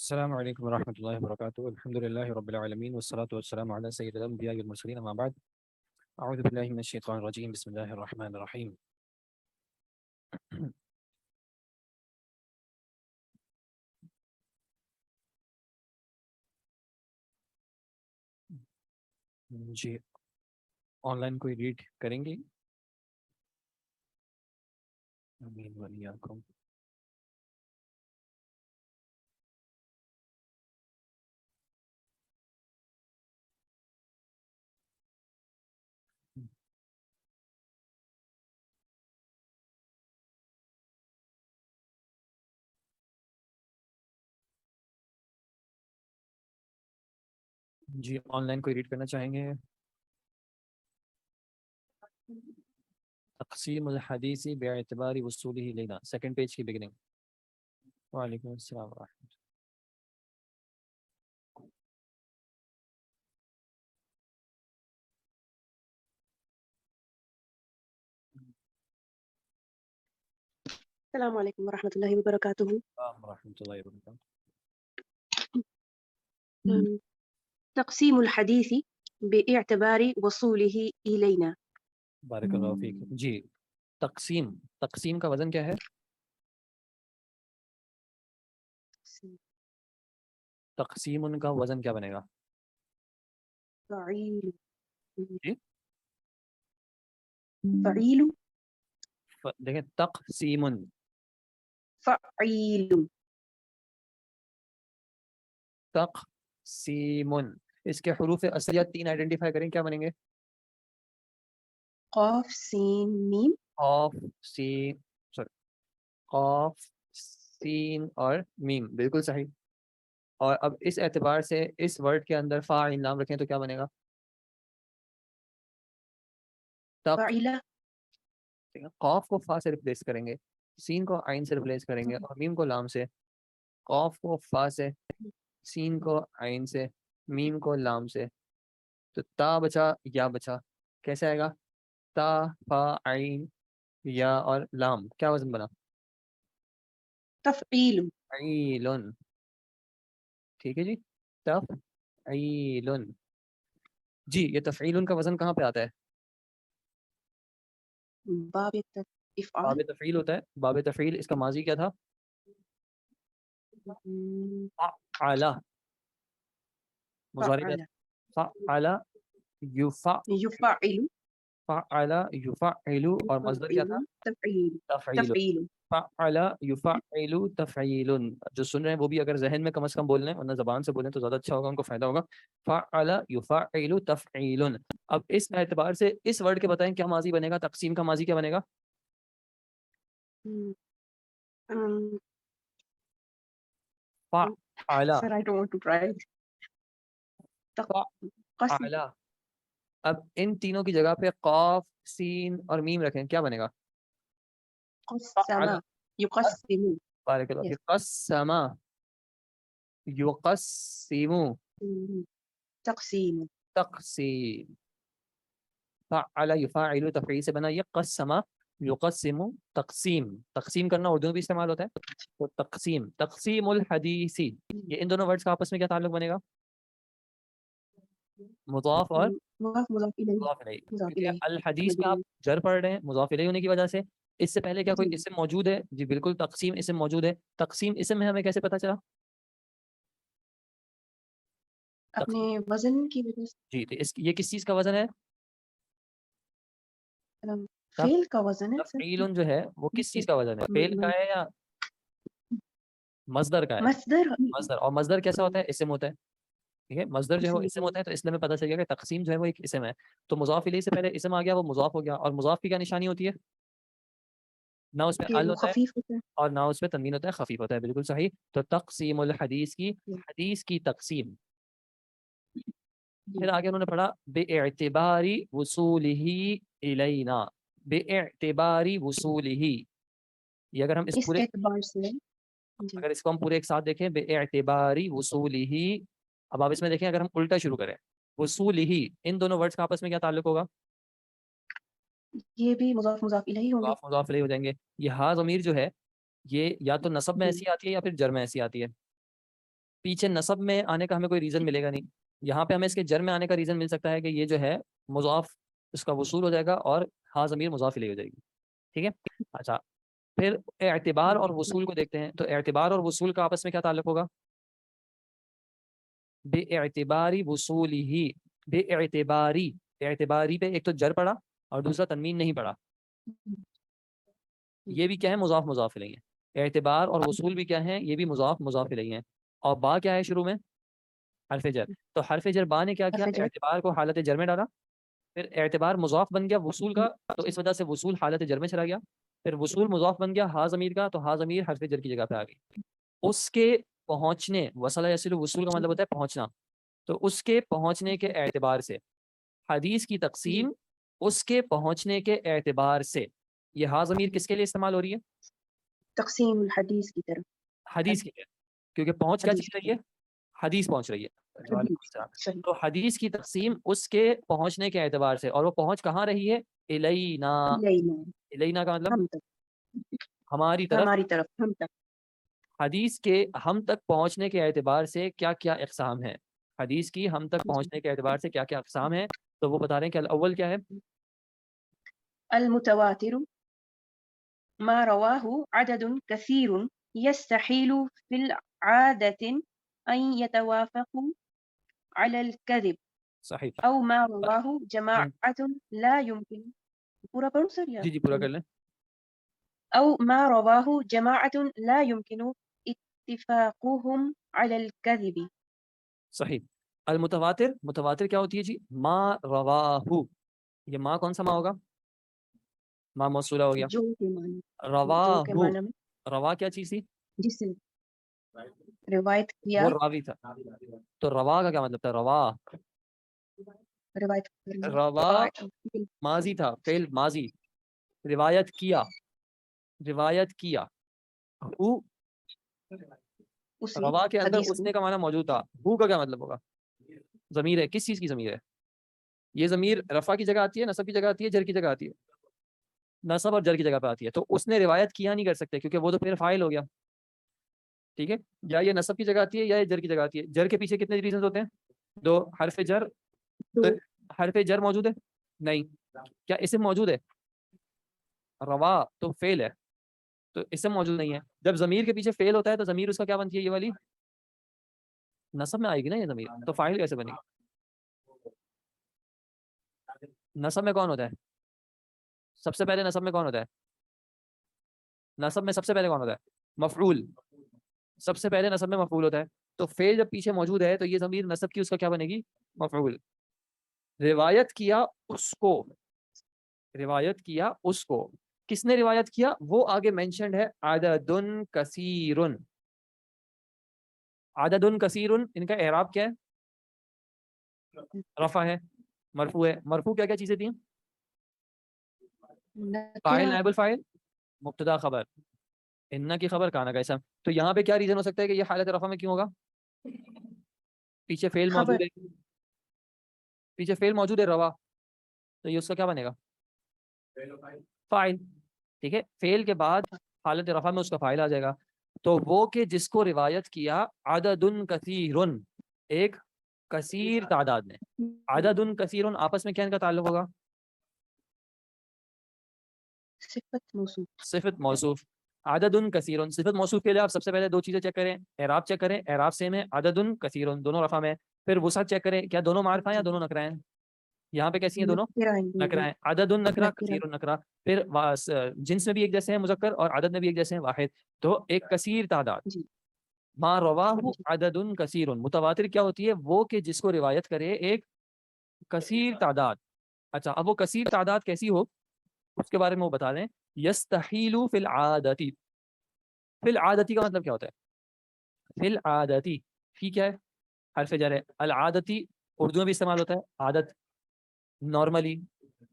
السلام عليكم ورحمة الله وبركاته. الحمد لله رب العالمين والصلاة والسلام على سيد الأنبياء والمرسلين، أما بعد. أعوذ بالله من الشيطان الرجيم. بسم الله الرحمن الرحيم. جی، آن لائن کوئی ریڈ کریں گے؟ آمین وإياكم. جی، آن لائن کوئی ریڈ کرنا چاہیں گے؟ تقسیم الحدیث باعتبار وصوله لینا، سیکنڈ پیج کی بگننگ. وعلیکم السلام ورحمۃ اللہ. السلام علیکم ورحمۃ اللہ وبرکاتہ. ورحمۃ اللہ وبرکاتہ. تقسیم الحدیث باعتبار وصوله الینا. بارک اللہ فیک. جی، تقسیم کا وزن کیا ہے؟ تقسیم ان کا وزن کیا بنے گا؟ فعیل. جی فعیل. دیکھیں، تقسیم فعیل. تقسیم. اس کے حروف اصلیت 3 آئیڈینٹیفائی کریں، کیا بنیں گے؟ قاف سین میم. قاف سین، سوری، قاف سین اور میم، بالکل صحیح. اور اب اس اعتبار سے اس ورڈ کے اندر فاعل نام رکھیں تو کیا بنے گا؟ فعیلہ. قاف کو فا سے ریپلیس کریں گے، سین کو عین سے ریپلیس کریں گے، اور میم کو لام سے. قاف کو فا سے، سین کو عین سے، میم کو لام سے. تو تا بچا، یا بچا. کیسے آئے گا؟ تا، فا، عین، یا اور لام. کیا وزن بنا؟ تفعیل. فعیلن. ٹھیک ہے جی، تفعیلن. جی، یہ تفعیلن کا وزن کہاں پہ آتا ہے؟ باب افعال. باب تفعیل ہوتا ہے. باب تفعیل، اس کا ماضی کیا تھا؟ فعل. مضارع کیا تھا؟ فعل یفعل. فعل یفعل. اور مصدر کیا تھا؟ تفعیل. تفعیل. تفعیل. فعل یفعل تفعیل. جو سن رہے ہیں وہ بھی اگر ذہن میں کم از کم بول لیں، ورنہ زبان سے بولیں تو زیادہ اچھا ہوگا، ان کو فائدہ ہوگا. فعل یفعل تفعیل. اب اس اعتبار سے اس ورڈ کے بتائیں کیا ماضی بنے گا؟ تقسیم کا ماضی کیا بنے گا؟ فعل. Sir, I don't want to try. قسم. فعل. اب ان تینوں کی جگہ پہ قاف، سین اور میم رکھیں، کیا بنے گا؟ قسم. يقسم. بارک اللہ فیک. قسم یقسم تقسیم. تقسیم. فعل یفعل تفعیل سے بنا یہ قسم یقسم تقسیم. تقسیم کرنا اردو میں بھی استعمال ہوتا ہے. تو تقسیم، تقسیم الحدیثی، یہ ان دونوں ورڈز کا آپس میں کیا تعلق بنے گا؟ مضاف اور مضاف الیہ. مضاف الیہ. مضاف کیونکہ الیہ. الحدیث میں آپ جر پڑھ رہے ہیں مضاف الیہ ہونے کی وجہ سے. اس سے پہلے کیا کوئی جی. اسم موجود ہے؟ جی بالکل، تقسیم اسم موجود ہے. تقسیم اسم میں ہمیں کیسے پتا چلا؟ اپنے وزن کی وجہ سے. جی، تو یہ کس چیز کا وزن ہے؟ فعل کا وزن ہے سر. تفعیل جو ہے وہ کس چیز کا وزن ہے؟ فعل کا ہے یا مصدر کا ہے؟ مصدر. مصدر. اور مصدر کیسا ہوتا ہے؟ اسم ہوتا ہے. ٹھیک ہے، مصدر جو ہے وہ اسم ہوتا ہے. تو اس لیے ہمیں پتہ چل گیا کہ تقسیم جو ہے وہ ایک اسم ہے. تو مضاف الیہ سے پہلے اسم آ گیا، وہ مضاف ہو گیا. اور مضاف کی کیا نشانی ہوتی ہے؟ نہ اس میں کہ ال وہ ہوتا ہے خفیف ہوتا ہے. اور نہ اس میں تنوین ہوتا ہے، خفیف ہوتا ہے. بالکل صحیح. تو تقسیم الحدیث کی، حدیث کی تقسیم. پھر آگے انہوں نے پڑھا باعتبار وصولہ الینا. باعتبار وصولہ. یہ اگر ہم اس اس پورے، اعتبار سے. جی. اگر اس کو ہم پورے ایک ساتھ دیکھیں، باعتبار وصولہ. اب آپ اس میں دیکھیں، اگر ہم الٹا شروع کریں، وصولہ، ان دونوں ورڈز کا آپس میں کیا تعلق ہوگا؟ یہ بھی مضاف الیہ ہوں گے. مضاف مضاف الیہ ہو جائیں گے. یہ ہا ضمیر جو ہے یہ یا تو نصب میں جی. ایسی آتی ہے یا پھر جر میں ایسی آتی ہے. پیچھے نصب میں آنے کا ہمیں کوئی ریزن ملے گا نہیں. یہاں پہ ہمیں اس کے جر میں آنے کا ریزن مل سکتا ہے کہ یہ جو ہے مضاف اس کا وصول ہو جائے گا اور ہاں ضمیر مضاف الیہ ہو جائے گی. ٹھیک ہے. اچھا پھر اعتبار اور وصول کو دیکھتے ہیں. تو اعتبار اور وصول کا آپس میں کیا تعلق ہوگا؟ بے اعتباری وصولی ہی. بے اعتباری، اعتباری پہ ایک تو جر پڑا اور دوسرا تنوین نہیں پڑا. یہ بھی کیا ہے؟ مضاف مضاف الیہ ہے. اعتبار اور وصول بھی کیا ہے؟ یہ بھی مضاف مضاف الیہ ہے. اور با کیا ہے شروع میں؟ حرف جر. تو حرف جر با نے کیا کیا؟ حرف جر. اعتبار کو حالت جر میں ڈالا. پھر اعتبار مضاف بن گیا وصول کا، تو اس وجہ سے وصول حالت جر میں چلا گیا. پھر وصول مضاف بن گیا ہا ضمیر کا، تو ہا ضمیر حرف جر کی جگہ پہ آ گئی. اس کے پہنچنے، وصل یصل وصول کا مطلب ہوتا ہے پہنچنا. تو اس کے پہنچنے کے اعتبار سے حدیث کی تقسیم اس کے پہنچنے کے اعتبار سے. یہ ہا ضمیر کس کے لیے استعمال ہو رہی ہے؟ تقسیم الحدیث کی طرف. حدیث کے لیے. کیونکہ پہنچ کیا حدیث چیز رہی ہے؟ حدیث پہنچ رہی ہے. وعلیکم السلام. صحیح. تو حدیث کی تقسیم اس کے پہنچنے کے اعتبار سے، اور وہ پہنچ کہاں رہی ہے؟ الینا. الینا. الینا کا مطلب ہم تک. ہماری طرف. ہماری طرف. ہم تک. حدیث کے ہم تک پہنچنے کے اعتبار سے کیا کیا اقسام ہیں؟ حدیث کی ہم تک پہنچنے کے اعتبار سے کیا کیا اقسام ہیں؟ تو وہ بتا رہے ہیں کہ الاول کیا ہے؟ المتواتر ما رواه عدد كثير يستحيل في العادة أن يتوافقوا على الكذب، صحیح. أو ما رواه جماعة لا يمكن. پورا پڑھوں سر یا؟ جی جی پورا کر لیں. أو ما رواه جماعة لا يمكن اتفاقهم على الكذب. صحیح. المتواتر، متواتر کیا ہوتی ہے جی؟ ما رواہو. یہ ما کون سا ما ہوگا؟ ما موصولہ ہو گیا. جو کے معنی. جو کے رواہو، معنی میں روا کیا چیز تھی؟ جس نے روایت کیا. وہ راوی تھا. تو روا کا کیا مطلب تھا؟ روا، روایت کرنا. روا ماضی تھا، فعل ماضی. روایت کیا، روایت کیا. ہو، اسے روا کے اندر حدیث اس نے کا معنی موجود تھا. ہو کا کیا مطلب ہوگا؟ ضمیر ہے. کس چیز کی ضمیر ہے؟ یہ ضمیر رفع کی جگہ آتی ہے، نصب کی جگہ آتی ہے، جر کی جگہ آتی ہے. نصب اور جر کی جگہ پہ آتی ہے. تو اس نے روایت کیا نہیں کر سکتے کیونکہ وہ تو پھر فاعل ہو گیا. ٹھیک ہے. یا یہ نصب کی جگہ آتی ہے یا یہ جر کی جگہ آتی ہے. جر کے پیچھے کتنے ریزنز ہوتے ہیں؟ دو. حرف جر، تو حرف جر موجود ہے؟ نہیں. کیا اسم موجود ہے؟ روا تو فعل ہے، تو اسم موجود نہیں ہے. جب ضمیر کے پیچھے فعل ہوتا ہے تو ضمیر اس کا کیا بنتی ہے؟ یہ والی نصب میں آئے گی نا یہ ضمیر. تو فاعل کیسے بنے گی؟ نصب میں کون ہوتا ہے سب سے پہلے؟ نصب میں کون ہوتا ہے؟ نصب میں سب سے پہلے کون ہوتا ہے؟ مفعول. سب سے پہلے نصب میں مفعول ہوتا ہے. تو فعل جب پیچھے موجود ہے تو یہ ضمیر نصب کی اس کا کیا بنے گی؟ مفعول. روایت کیا اس کو، روایت کیا اس کو. کس نے روایت کیا؟ وہ آگے مینشنڈ ہے عدد کثیر. عدد کثیر، ان کا اعراب کیا ہے؟ رفع ہے، مرفوع ہے. مرفوع کیا کیا چیزیں تھیں؟ فاعل، نائب الفاعل، مبتدا خبر. ان کی خبر کانا کا اسم. تو یہاں پہ کیا ریزن ہو سکتا ہے کہ یہ حالت رفع میں کیوں ہوگا؟ پیچھے فعل موجود ہے، پیچھے فعل موجود ہے روا. تو یہ اس کا کیا بنے گا؟ فاعل. ٹھیک ہے. فعل کے بعد حالت رفع میں اس کا فاعل آ جائے گا. تو وہ کہ جس کو روایت کیا عدد کثیر، ایک کثیر تعداد نے. عدد کثیر آپس میں کیا ان کا تعلق ہوگا؟ صفت موصوف. صفت موصوف. عدد کثیر، صفت موصوف کے لیے آپ سب سے پہلے دو چیزیں چیک کریں. اعراب چیک کریں، اعراب سیم ہے. عدد کثیر دونوں رفع میں. پھر وسعت چیک کریں، کیا دونوں معرفہ ہیں یا دونوں نکرہ ہیں؟ یہاں پہ کیسی ہیں دونوں؟ نکرہ ہیں. عدد نکرہ، کثیر نکرہ. پھر جنس میں بھی ایک جیسے ہیں مذکر، اور عدد میں بھی ایک جیسے ہیں واحد. تو ایک کثیر تعداد. ما رواہ عدد کثیر. متواتر کیا ہوتی ہے؟ وہ کہ جس کو روایت کرے ایک کثیر تعداد. اچھا اب وہ کثیر تعداد کیسی ہو اس کے بارے میں وہ بتا دیں. یستحیل فی العادتی. فی العادتی کا مطلب کیا ہوتا ہے؟ فی العادتی، فی کیا ہے؟ حرف جر ہے. العادتی اردو میں بھی استعمال ہوتا ہے عادت، نارملی.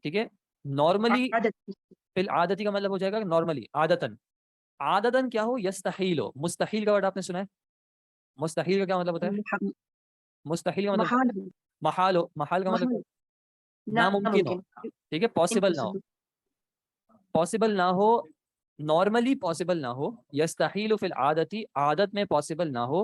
ٹھیک ہے. نارملی فی العادتی کا مطلب ہو جائے گا نارملی، عادتن. عادتن کیا ہو؟ یستحیل ہو. مستحیل کا ورڈ آپ نے سنا ہے؟ مستحیل کا کیا مطلب ہوتا ہے؟ مستحیل کا مطلب محال ہو. محال کا مطلب ناممکن ہو. ٹھیک ہے. پاسبل نہ ہو، پاسبل نہ ہو، نارملی پاسبل نہ ہو. یستحیل فی العادتی، عادت میں پاسبل نہ ہو.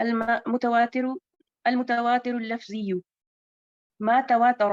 المتواتر المتواتر اللفظي ما تواتر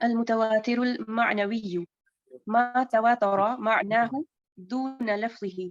المتواتر المعنوي ما تواتر معناه دون لفظه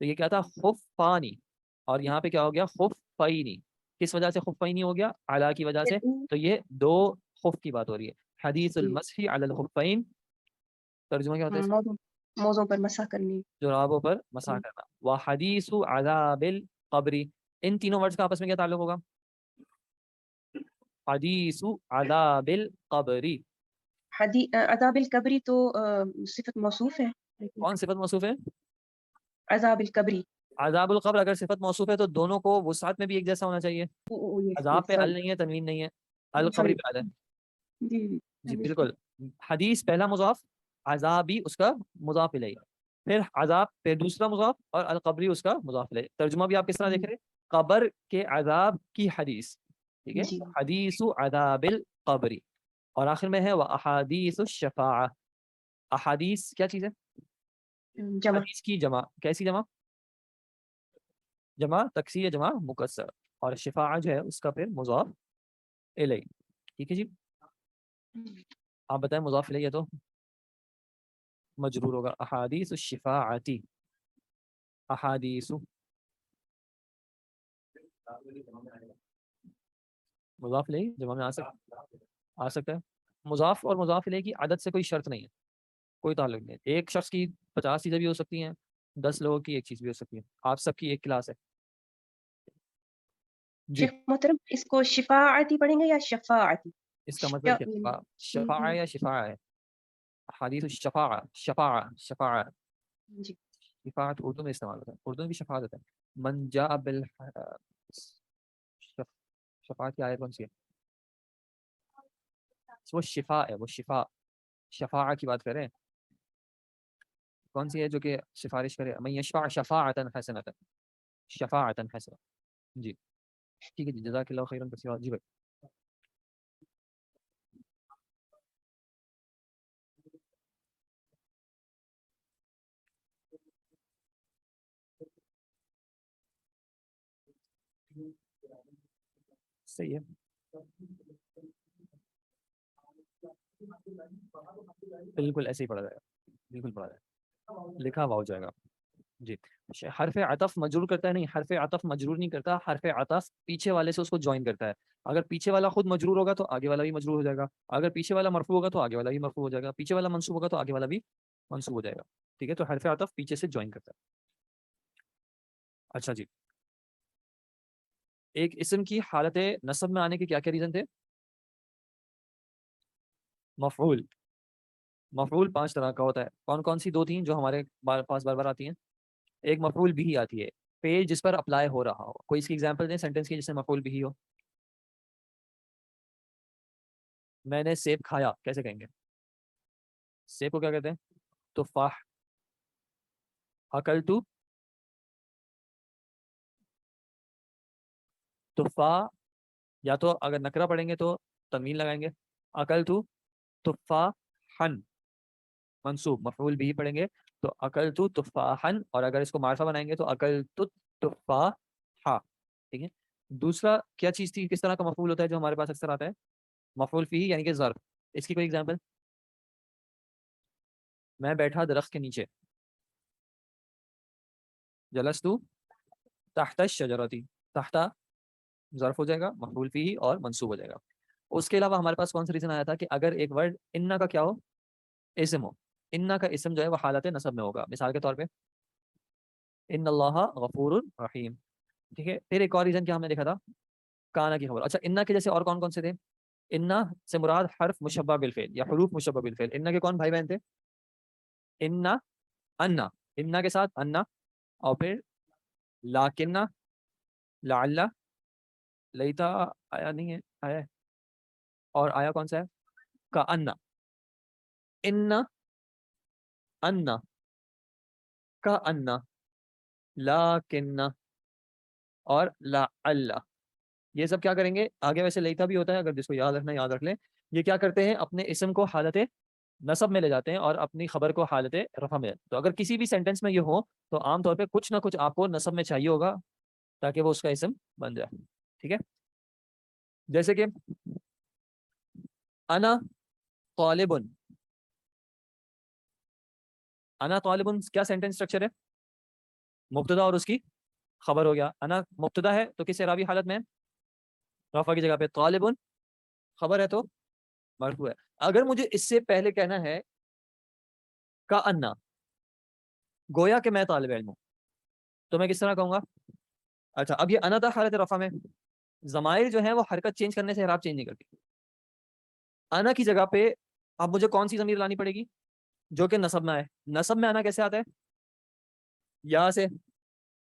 تو یہ کیا تھا؟ خفانی، اور یہاں پہ کیا ہو گیا؟ خفینی. کس وجہ سے خفینی ہو گیا؟ علی کی وجہ سے. تو یہ دو خف کی بات ہو رہی ہے. حدیث المسح علی الخفین، ترجمہ کیا ہوتا ہے اس کا؟ موزوں پر مسح کرنی. جرابوں پر مسح کرنا. وحدیث عذاب القبر، ان تینوں ورڈز کا آپس میں کیا تعلق ہوگا؟ حدیث عذاب القبر. عذاب القبری تو صفت موصوف ہے. کون صفت موصوف ہے؟ عذاب القبری. عذاب القبر اگر صفت موصوف ہے تو دونوں کو وسعت میں بھی ایک جیسا ہونا چاہیے. عذاب پہ ال نہیں ہے، تنوین نہیں ہے، القبری پہ ال ہے. جی بالکل. حدیث پہلا مضاف، عذابی اس کا مضاف الیہ، پھر عذاب پہ دوسرا مضاف، اور القبری اس کا مضاف الیہ. ترجمہ بھی آپ کس طرح دیکھ رہے ہیں؟ قبر کے عذاب کی حدیث. ٹھیک ہے، حدیث عذاب القبری. اور آخر میں ہے واحادیث الشفاعہ. احادیث کیا چیز ہے؟ جمع. حدیث کی جمع. کیسی جمع؟ جمع تکسیر، جمع مکسر. اور شفاعہ جو ہے اس کا پھر مضاف الیہ. ٹھیک ہے جی. آپ بتائیں مضاف الیہ تو مجرور ہوگا. احادیث الشفاعتی، احادیث مضاف الیہ جمع میں آ سکتا ہے. مضاف اور مضاف الیہ کی عدد سے کوئی شرط نہیں ہے، کوئی تعلق نہیں ہے. ایک شخص کی 50 چیزیں بھی ہو سکتی ہیں، 10 لوگوں کی ایک چیز بھی ہو سکتی ہے. آپ سب کی ایک کلاس ہے. جی شیخ محترم اس کو شفاعتی پڑھیں گے یا شفاعتی؟ اس کا مطلب کیا؟ شفاعہ یا شفاعہ ہے؟ حدیث الشفاعہ، شفاعہ شفاعہ. جی. شفاعت اردو میں استعمال ہوتا ہے، اردو میں بھی شفاعت ہوتا ہے. من جاء بال شفاعت کی آیت کون سی ہے؟ وہ شفاء ہے، وہ شفاء. شفاعہ کی بات کریں، کون سی ہے جو کہ سفارش کرے؟ من یشفع شفاعتا حسنتا، شفاعتا حسنہ. جی ٹھیک ہے جی، جزاک اللہ خیرا کثیرا. جی بھائی. صحیح ہے. بالکل ایسے ہی پڑھا جائے گا، بالکل پڑھا جائے گا، لکھا ہوا ہو جائے گا. جی. حرف عطف مجرور کرتا ہے؟ نہیں، حرف عطف مجرور نہیں کرتا. حرف عطف پیچھے والے سے اس کو جوائن کرتا ہے. اگر پیچھے والا خود مجرور ہوگا تو آگے والا بھی مجرور ہو جائے گا. اگر پیچھے والا مرفوع ہوگا تو آگے والا بھی مرفوع ہو جائے گا. پیچھے والا منصوب ہوگا تو آگے والا بھی منصوب ہو جائے گا. ٹھیک ہے، تو حرف عطف پیچھے سے جوائن کرتا ہے. اچھا جی. ایک اسم کی حالت نصب میں آنے کے کیا کیا ریزن تھے؟ مفعول. مفعول 5 طرح کا ہوتا ہے. کون کون سی؟ 2 تھیں جو ہمارے پاس بار بار آتی ہیں. ایک مفعول بھی آتی ہے، پیج جس پر اپلائی ہو رہا ہو. کوئی اس کی ایگزامپل دیں سینٹینس کی جس میں مفعول بھی ہو. میں نے سیب کھایا، کیسے کہیں گے؟ سیب کو کیا کہتے ہیں؟ تفاح. اکلتو تفاح، یا تو اگر نکرہ پڑھیں گے تو تنوین لگائیں گے. اکلتو تفاحن، منصوب. مفعول بھی پڑھیں گے تو اکلتو تفاحن، اور اگر اس کو معرفہ بنائیں گے تو اکلتو تفاحا. ٹھیک ہے. دوسرا کیا چیز تھی، کس طرح کا مفعول ہوتا ہے جو ہمارے پاس اکثر آتا ہے؟ مفعول فیہ یعنی کہ ظرف. اس کی کوئی ایگزامپل؟ میں بیٹھا درخت کے نیچے. جلستو تحت الشجرۃ، تحت ظرف ہو جائے گا، مفعول فیہ اور منصوب ہو جائے گا. اس کے علاوہ ہمارے پاس کون سا ریزن آیا تھا کہ اگر ایک ورڈ انا کا کیا ہو؟ اسم ہو. انا کا اسم جو ہے وہ حالت نصب میں ہوگا. مثال کے طور پہ ان اللہ غفور رحیم. ٹھیک ہے. پھر ایک اور ریزن کیا ہم نے دیکھا تھا؟ کانا کی خبر. اچھا، انا کے جیسے اور کون کون سے تھے؟ انا سے مراد حرف مشبہ بالفعل یا حروف مشبہ بالفعل. انا کے کون بھائی بہن تھے؟ انا، انا، انا کے ساتھ انا، اور پھر لاکنہ، لعل، لیتا آیا نہیں ہے، آیا ہے. اور آیا کون سا ہے؟ کا انا. انا، انا، کا انا، لاکنہ، اور لعل. یہ سب کیا کریں گے آگے؟ ویسے لیتا بھی ہوتا ہے، اگر جس کو یاد رکھنا یاد رکھ لیں. یہ کیا کرتے ہیں؟ اپنے اسم کو حالت نصب میں لے جاتے ہیں اور اپنی خبر کو حالت رفع میں. تو اگر کسی بھی سینٹینس میں یہ ہو تو عام طور پہ کچھ نہ کچھ آپ کو نصب میں چاہیے ہوگا تاکہ وہ اس کا اسم بن جائے. ٹھیک ہے. جیسے کہ انا طالب. انا طالب کیا سینٹینس اسٹرکچر ہے؟ مبتدا اور اس کی خبر ہو گیا. انا مبتدا ہے تو کس اعرابی حالت میں؟ رفع کی جگہ پہ. طالب خبر ہے تو مرفوع ہے. اگر مجھے اس سے پہلے کہنا ہے کا انا، گویا کہ میں طالب علم ہوں، تو میں کس طرح کہوں گا؟ اچھا اب یہ انا تھا حالت رفع میں. ضمائر جو ہیں وہ حرکت چینج کرنے سے اعراب چینج نہیں کرتی. انا کی جگہ پہ اب مجھے کون سی ضمیر لانی پڑے گی جو کہ نصب میں آئے؟ نصب میں انا کیسے آتا ہے؟ یا سے.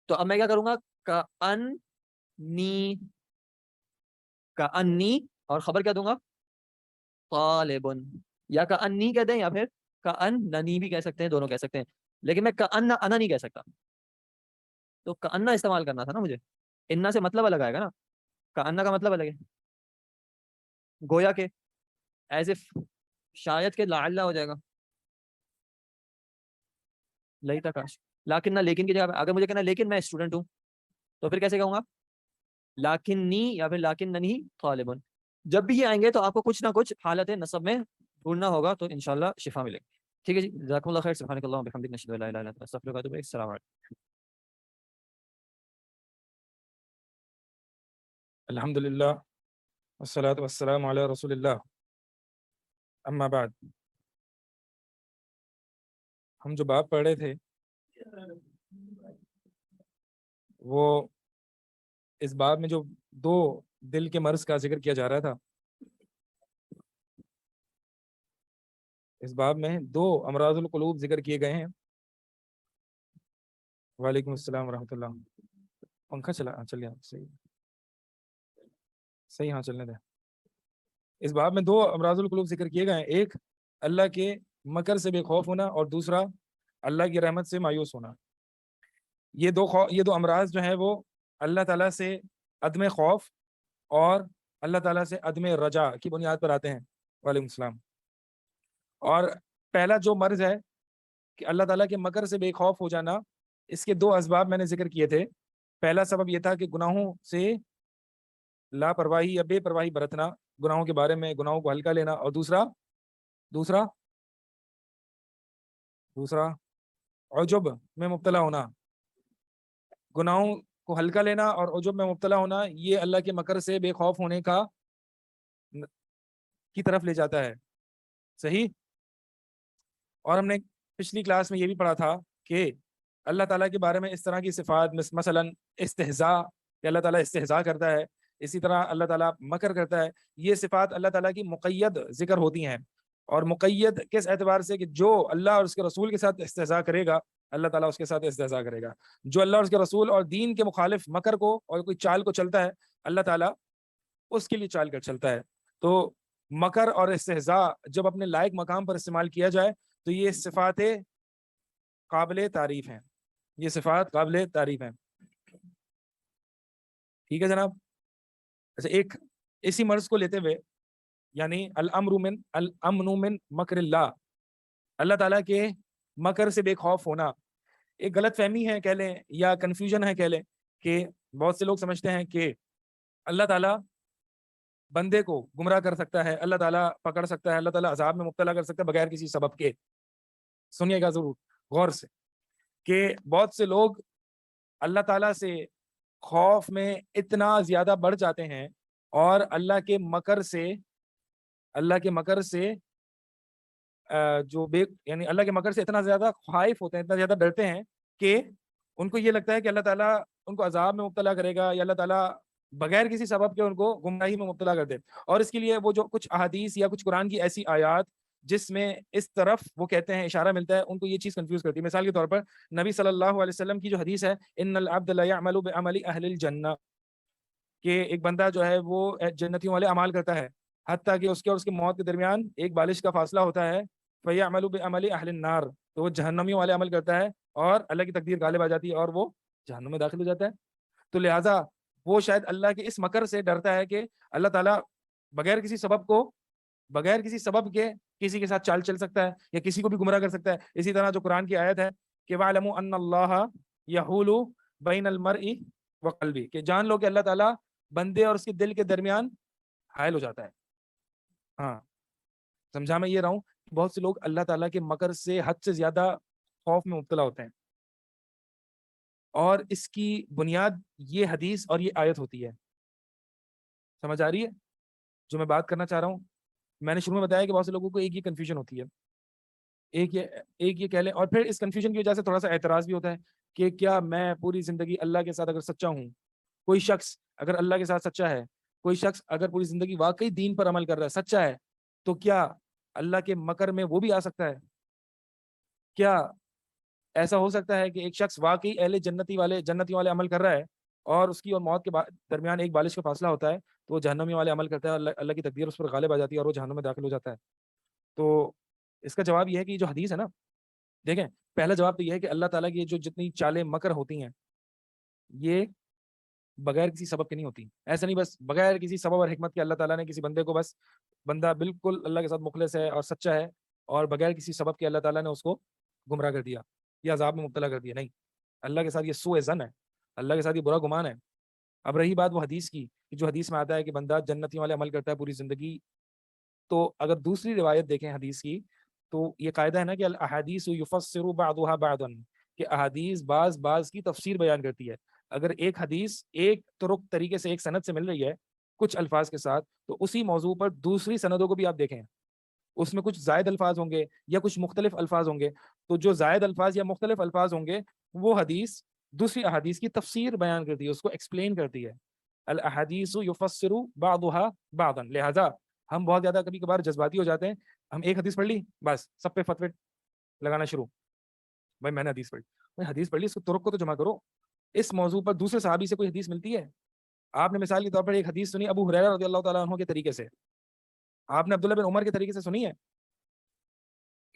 تو اب میں کیا کروں گا؟ کا ان نی، کا انی، اور خبر کیا دوں گا؟ طالبن. یا کا انی کہہ دیں یا پھر کا ان ننی بھی کہہ سکتے ہیں، دونوں کہہ سکتے ہیں، لیکن میں کا ان انا نہیں کہہ سکتا. تو کا انا استعمال کرنا تھا نا مجھے. انا سے مطلب الگ آئے گا نا، کا انا کا مطلب الگ ہے. گویا کہ ایز اف، شاید کہ لعل ہو جائے گا، لئی تک کاش. لیکن نہ لیکن کی جگہ پہ اگر مجھے کہنا لیکن میں اسٹوڈنٹ ہوں تو پھر کیسے کہوں گا؟ لیکن نی یا پھر لیکن ننی طالبن. جب بھی یہ آئیں گے تو آپ کو کچھ نہ کچھ حالت نصب میں ڈھونڈنا ہوگا، تو انشاءاللہ شفا ملے گی. ٹھیک ہے جی، جزاکم اللہ خیر. سبحانک اللہم وبحمدک، نشہد ان لا الہ الا انت، نستغفرک ونتوب الیک. السلام علیکم. الحمد للہ والصلاة والسلام علی رسول اللہ. اما بعد، ہم جو باب پڑھ رہے تھے وہ اس باب میں جو دو دل کے مرض کا ذکر کیا جا رہا تھا، اس باب میں دو امراض القلوب ذکر کیے گئے ہیں. وعلیکم السلام ورحمۃ اللہ. پنکھا چل گیا. صحیح ہاں چلنے دیں. اس باب میں دو امراض القلوب ذکر کیے گئے ہیں، ایک اللہ کے مکر سے بے خوف ہونا اور دوسرا اللہ کی رحمت سے مایوس ہونا. یہ دو امراض جو ہیں وہ اللہ تعالیٰ سے عدم خوف اور اللہ تعالیٰ سے عدم رجا کی بنیاد پر آتے ہیں. وعلیکم السلام. اور پہلا جو مرض ہے کہ اللہ تعالیٰ کے مکر سے بے خوف ہو جانا، اس کے دو اسباب میں نے ذکر کیے تھے. پہلا سبب یہ تھا کہ گناہوں سے لاپرواہی یا بے پرواہی برتنا، گناہوں کے بارے میں گناہوں کو ہلکا لینا، اور دوسرا عجب میں مبتلا ہونا. گناہوں کو ہلکا لینا اور عجب میں مبتلا ہونا یہ اللہ کے مکر سے بے خوف ہونے کی طرف لے جاتا ہے. صحیح. اور ہم نے پچھلی کلاس میں یہ بھی پڑھا تھا کہ اللہ تعالیٰ کے بارے میں اس طرح کی صفات، مثلا استہزاء، کہ اللہ تعالیٰ استہزاء کرتا ہے، اسی طرح اللہ تعالیٰ مکر کرتا ہے، یہ صفات اللہ تعالیٰ کی مقید ذکر ہوتی ہیں. اور مقید کس اعتبار سے؟ کہ جو اللہ اور اس کے رسول کے ساتھ استہزاء کرے گا اللہ تعالیٰ اس کے ساتھ استہزاء کرے گا. جو اللہ اور اس کے رسول اور دین کے مخالف مکر کو اور کوئی چال کو چلتا ہے اللہ تعالیٰ اس کے لیے چال کر چلتا ہے. تو مکر اور استہزاء جب اپنے لائق مقام پر استعمال کیا جائے تو یہ صفات قابل تعریف ہیں. یہ صفات قابل تعریف ہیں. ٹھیک ہے جناب. اچھا، ایک اسی مرض کو لیتے ہوئے، یعنی الامن من مکر اللہ، اللہ تعالیٰ کے مکر سے بے خوف ہونا، ایک غلط فہمی ہے کہہ لیں یا کنفیوژن ہے کہہ لیں کہ بہت سے لوگ سمجھتے ہیں کہ اللہ تعالیٰ بندے کو گمراہ کر سکتا ہے، اللہ تعالیٰ پکڑ سکتا ہے، اللہ تعالیٰ عذاب میں مبتلا کر سکتا ہے بغیر کسی سبب کے. سنیے گا ضرور غور سے کہ بہت سے لوگ اللہ تعالیٰ سے خوف میں اتنا زیادہ بڑھ جاتے ہیں اور اللہ کے مکر سے یعنی اللہ کے مکر سے اتنا زیادہ خائف ہوتے ہیں، اتنا زیادہ ڈرتے ہیں کہ ان کو یہ لگتا ہے کہ اللہ تعالیٰ ان کو عذاب میں مبتلا کرے گا یا اللہ تعالیٰ بغیر کسی سبب کے ان کو گمراہی میں مبتلا کر دے. اور اس کے لیے وہ جو کچھ احادیث یا کچھ قرآن کی ایسی آیات جس میں اس طرف وہ کہتے ہیں، اشارہ ملتا ہے، ان کو یہ چیز کنفیوز کرتی ہے. مثال کے طور پر نبی صلی اللہ علیہ وسلم کی جو حدیث ہے، ان العبد لا يعمل بعمل اہل الجنہ، کہ ایک بندہ جو ہے وہ جنتیوں والے اعمال کرتا ہے حتیٰ کہ اس کے اور اس کی موت کے درمیان ایک بالش کا فاصلہ ہوتا ہے. فیعمل بعمل اہل النار، تو وہ جہنمیوں والے عمل کرتا ہے اور اللہ کی تقدیر غالب آ جاتی ہے اور وہ جہنم میں داخل ہو جاتا ہے. تو لہٰذا وہ شاید اللہ کے اس مکر سے ڈرتا ہے کہ اللہ تعالیٰ بغیر کسی سبب کے کسی کے ساتھ چال چل سکتا ہے یا کسی کو بھی گمراہ کر سکتا ہے. اسی طرح جو قرآن کی آیت ہے کہ وَاعْلَمُوا أَنَّ اللَّهَ يَحُولُ بَيْنَ الْمَرْءِ وَقَلْبِهِ، کہ جان لو کہ اللہ تعالیٰ بندے اور اس کے دل کے درمیان حائل ہو جاتا ہے. ہاں سمجھا میں یہ رہا ہوں کہ بہت سے لوگ اللہ تعالیٰ کے مکر سے حد سے زیادہ خوف میں مبتلا ہوتے ہیں. اور اس کی بنیاد یہ حدیث اور یہ آیت ہوتی ہے. سمجھ آ رہی ہے جو میں بات کرنا چاہ رہا ہوں؟ میں نے شروع میں بتایا کہ بہت سے لوگوں کو ایک یہ کنفیوژن ہوتی ہے, ایک یہ کہہ لیں, اور پھر اس کنفیوژن کی وجہ سے تھوڑا سا اعتراض بھی ہوتا ہے کہ کیا میں پوری زندگی اللہ کے ساتھ اگر سچا ہوں, کوئی شخص اگر اللہ کے ساتھ سچا ہے, کوئی شخص اگر پوری زندگی واقعی دین پر عمل کر رہا ہے, سچا ہے, تو کیا اللہ کے مکر میں وہ بھی آ سکتا ہے؟ کیا ایسا ہو سکتا ہے کہ ایک شخص واقعی اہل جنتی والے عمل کر رہا ہے اور اس کی اور موت کے درمیان ایک بالش کا فاصلہ ہوتا ہے, تو وہ جہنمی والے عمل کرتا ہے, اللہ کی تقدیر اس پر غالب آ جاتی ہے اور وہ جہنم میں داخل ہو جاتا ہے؟ تو اس کا جواب یہ ہے کہ جو حدیث ہے نا, دیکھیں پہلا جواب تو یہ ہے کہ اللہ تعالیٰ کی جو جتنی چالیں مکر ہوتی ہیں یہ بغیر کسی سبب کے نہیں ہوتی. ایسا نہیں بس بغیر کسی سبب اور حکمت کے اللہ تعالیٰ نے کسی بندے کو, بس بندہ بالکل اللہ کے ساتھ مخلص ہے اور سچا ہے, اور بغیر کسی سبب کے اللہ تعالیٰ نے اس کو گمراہ کر دیا یا عذاب میں مبتلا کر دیا. نہیں, اللہ کے ساتھ یہ سوء ظن ہے, اللہ کے ساتھ یہ برا گمان ہے. اب رہی بات وہ حدیث کی, جو حدیث میں آتا ہے کہ بندہ جنتی والے عمل کرتا ہے پوری زندگی, تو اگر دوسری روایت دیکھیں حدیث کی تو یہ قاعدہ ہے نا کہ الاحادیث یفسر بعضها بعضا, کہ احادیث بعض کی تفسیر بیان کرتی ہے. اگر ایک حدیث ایک طریقے سے ایک سند سے مل رہی ہے کچھ الفاظ کے ساتھ, تو اسی موضوع پر دوسری سندوں کو بھی آپ دیکھیں, اس میں کچھ زائد الفاظ ہوں گے یا کچھ مختلف الفاظ ہوں گے, تو جو زائد الفاظ یا مختلف الفاظ ہوں گے وہ حدیث دوسری احادیث کی تفسیر بیان کرتی ہے, اس کو ایکسپلین کرتی ہے. الاحادیث یفسر بعضها بعضا. لہذا ہم بہت زیادہ کبھی کبھار جذباتی ہو جاتے ہیں, ہم ایک حدیث پڑھ لی بس سب پہ فتوے لگانا شروع, بھائی میں نے حدیث پڑھی, بھائی حدیث پڑھ لی, اس کو طرق کو تو جمع کرو. اس موضوع پر دوسرے صحابی سے کوئی حدیث ملتی ہے؟ آپ نے مثال کے طور پر ایک حدیث سنی ابو ہریرہ رضی اللہ تعالیٰ عنہ کے طریقے سے, آپ نے عبداللہ بن عمر کے طریقے سے سنی ہے,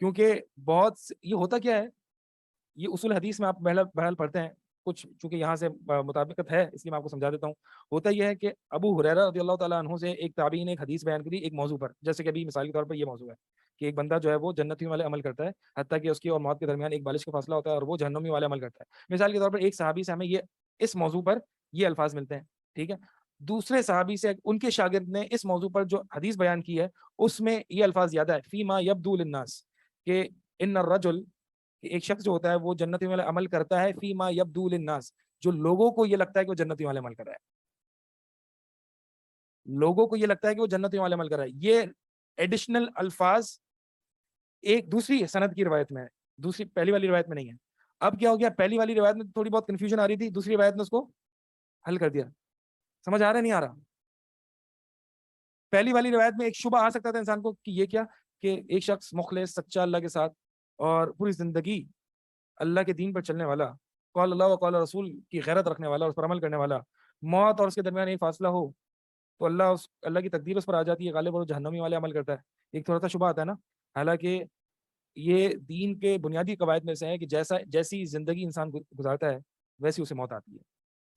کیونکہ بہت یہ ہوتا کیا ہے, یہ اصول حدیث میں آپ بہرحال پڑھتے ہیں, کچھ چونکہ یہاں سے مطابقت ہے اس لیے میں آپ کو سمجھا دیتا ہوں. ہوتا یہ ہے کہ ابو ہریرہ رضی اللہ تعالیٰ عنہ سے ایک تابعی نے ایک حدیث بیان کری ایک موضوع پر, جیسے کہ ابھی مثال کے طور پر یہ موضوع ہے کہ ایک بندہ جو ہے وہ جنتی والے عمل کرتا ہے, حتیٰ کہ اس کی اور موت کے درمیان ایک بالش کا فاصلہ ہوتا ہے, اور وہ جہنمی والے عمل کرتا ہے. مثال کے طور پر ایک صحابی سے ہمیں یہ اس موضوع پر یہ الفاظ ملتے ہیں, ٹھیک ہے, دوسرے صحابی سے ان کے شاگرد نے اس موضوع پر جو حدیث بیان کی ہے اس میں یہ الفاظ زیادہ ہے, فیما یبدو للناس, کہ ان الرجل, ایک شخص جو ہوتا ہے وہ جنتی والے عمل کرتا ہے, فیما یبدو للناس, جو لوگوں کو یہ لگتا ہے کہ وہ جنتی والے عمل کر رہا ہے, لوگوں کو یہ لگتا ہے کہ وہ جنتی والے عمل کر رہا ہے. یہ ایڈیشنل الفاظ ایک دوسری سند کی روایت میں ہے, دوسری پہلی والی روایت میں نہیں ہے. اب کیا ہو گیا, پہلی والی روایت میں تھوڑی بہت کنفیوژن آ رہی تھی, دوسری روایت نے اس کو حل کر دیا. سمجھ آ رہا ہے نہیں آ رہا؟ پہلی والی روایت میں ایک شبہ آ سکتا تھا انسان کو کہ یہ کیا, کہ ایک شخص مخلص سچا اللہ کے ساتھ اور پوری زندگی اللہ کے دین پر چلنے والا, قال اللہ و قال رسول کی غیرت رکھنے والا, اس پر عمل کرنے والا, موت اور اس کے درمیان ایک فاصلہ ہو تو اللہ کی تقدیر اس پر آ جاتی ہے غالب, اور جہنمی والے عمل کرتا ہے. ایک تھوڑا سا شبہ آتا ہے نا, حالانکہ یہ دین کے بنیادی قواعد میں سے ہے کہ جیسی زندگی انسان گزارتا ہے ویسی اسے موت آتی ہے.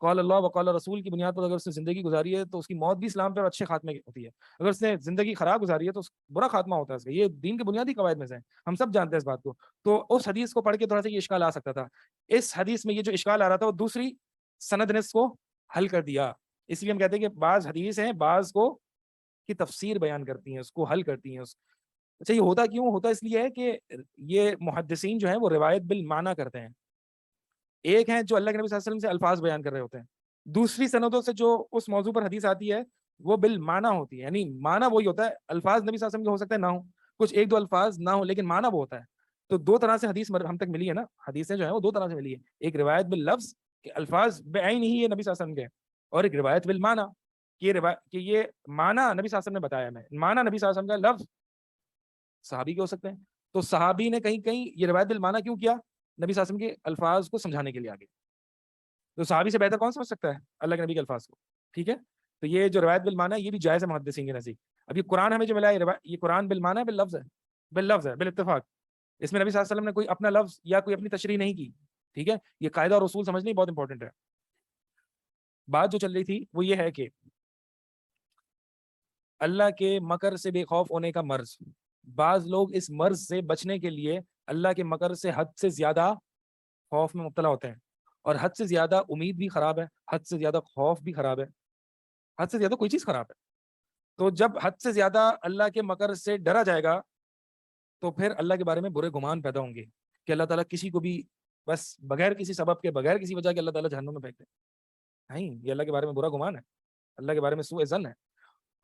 قال اللہ و قال رسول کی بنیاد پر اگر اس نے زندگی گزاری ہے تو اس کی موت بھی اسلام پر اچھے خاتمے کی ہوتی ہے. اگر اس نے زندگی خراب گزاری ہے تو برا خاتمہ ہوتا ہے اس کا. یہ دین کے بنیادی قواعد میں سے ہیں, ہم سب جانتے ہیں اس بات کو. تو اس حدیث کو پڑھ کے تھوڑا سا یہ اشکال آ سکتا تھا. اس حدیث میں یہ جو اشکال آ رہا تھا وہ دوسری سند نے اس کو حل کر دیا. اس لیے ہم کہتے ہیں کہ بعض حدیث ہیں بعض کو کی تفسیر بیان کرتی ہیں, اس کو حل کرتی ہیں. اچھا یہ ہوتا کیوں ہوتا؟ اس لیے ہے کہ یہ محدثین جو ہیں وہ روایت بالمعنی کرتے ہیں. ایک ہیں جو اللہ کے نبی صلی اللہ علیہ وسلم سے الفاظ بیان کر رہے ہوتے ہیں, دوسری سندوں سے جو اس موضوع پر حدیث آتی ہے وہ بالمعنی ہوتی ہے, یعنی معنی وہی ہوتا ہے. الفاظ نبی صلی اللہ علیہ وسلم کے ہو سکتا ہے نہ ہو, کچھ ایک دو الفاظ نہ ہو, لیکن معنی وہ ہوتا ہے. تو دو طرح سے حدیث ہم تک ملی ہے نا, حدیثیں جو ہیں وہ دو طرح سے ملی ہے. ایک روایت باللفظ کہ الفاظ بعین ہی ہے نبی صلی اللہ علیہ وسلم کے, اور ایک روایت بالمعنی کہ یہ معنی نبی صلی اللہ علیہ وسلم نے بتایا. میں معنی نبی صلی اللہ علیہ وسلم کا, لفظ صحابی کے ہو سکتے ہیں. تو صحابی نے کہیں یہ روایت بالمعنی کیوں کیا؟ نبی صلی اللہ علیہ وسلم کے الفاظ کو سمجھانے کے لیے آگے. تو صحابی سے بہتر کون سمجھ سکتا ہے اللہ کے نبی کے الفاظ کو, ٹھیک ہے. تو یہ جو روایت بالمعنی ہے یہ بھی جائز ہے محدثین کے نزدیک. اب یہ قرآن ہمیں جو ملا ہے یہ قرآن بالمعنی ہے باللفظ ہے, باللفظ ہے بالاتفاق. اس میں نبی صلی اللہ علیہ وسلم نے کوئی اپنا لفظ یا کوئی اپنی تشریح نہیں کی, ٹھیک ہے. یہ قاعدہ اور اصول سمجھنا بہت امپورٹنٹ ہے. بات جو چل رہی تھی وہ یہ ہے کہ اللہ کے مکر سے بے خوف ہونے کا مرض, بعض لوگ اس مرض سے بچنے کے لیے اللہ کے مکر سے حد سے زیادہ خوف میں مبتلا ہوتے ہیں. اور حد سے زیادہ امید بھی خراب ہے, حد سے زیادہ خوف بھی خراب ہے, حد سے زیادہ کوئی چیز خراب ہے. تو جب حد سے زیادہ اللہ کے مکر سے ڈرا جائے گا تو پھر اللہ کے بارے میں برے گمان پیدا ہوں گے کہ اللہ تعالیٰ کسی کو بھی بس بغیر کسی سبب کے, بغیر کسی وجہ کے اللہ تعالیٰ جہنم میں پھینک دے. نہیں, یہ اللہ کے بارے میں برا گمان ہے, اللہ کے بارے میں سوء ظن ہے.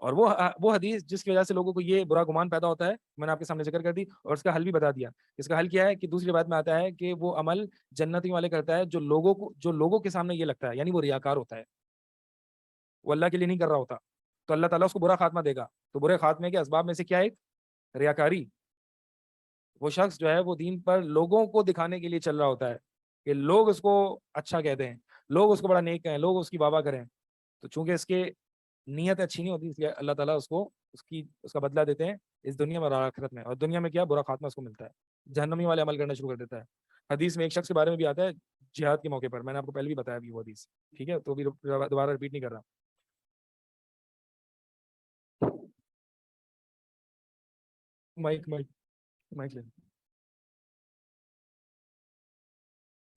اور وہ حدیث جس کی وجہ سے لوگوں کو یہ برا گمان پیدا ہوتا ہے, میں نے آپ کے سامنے ذکر کر دی, اور اس کا حل بھی بتا دیا. اس کا حل کیا ہے کہ دوسری بات میں آتا ہے کہ وہ عمل جنتیوں والے کرتا ہے جو لوگوں کے سامنے یہ لگتا ہے, یعنی وہ ریاکار ہوتا ہے, وہ اللہ کے لیے نہیں کر رہا ہوتا, تو اللہ تعالیٰ اس کو برا خاتمہ دے گا. تو برے خاتمے کے اسباب میں سے کیا ہے؟ ریاکاری. وہ شخص جو ہے وہ دین پر لوگوں کو دکھانے کے لیے چل رہا ہوتا ہے کہ لوگ اس کو اچھا کہتے ہیں, لوگ اس کو بڑا نیک کہیں, لوگ اس کی واہ کریں. تو چونکہ اس کے نیت اچھی نہیں ہوتی, اس لیے اللہ تعالیٰ اس کو اس کا بدلہ دیتے ہیں اس دنیا میں اور آخرت میں. اور دنیا میں کیا برا خاتمہ اس کو ملتا ہے, جہنمی والے عمل کرنا شروع کر دیتا ہے. حدیث میں ایک شخص کے بارے میں بھی آتا ہے جہاد کے موقع پر, میں نے آپ کو پہلے بھی بتایا بھی وہ حدیث, ٹھیک ہے, تو بھی دوبارہ ریپیٹ نہیں کر رہا. مائک لے.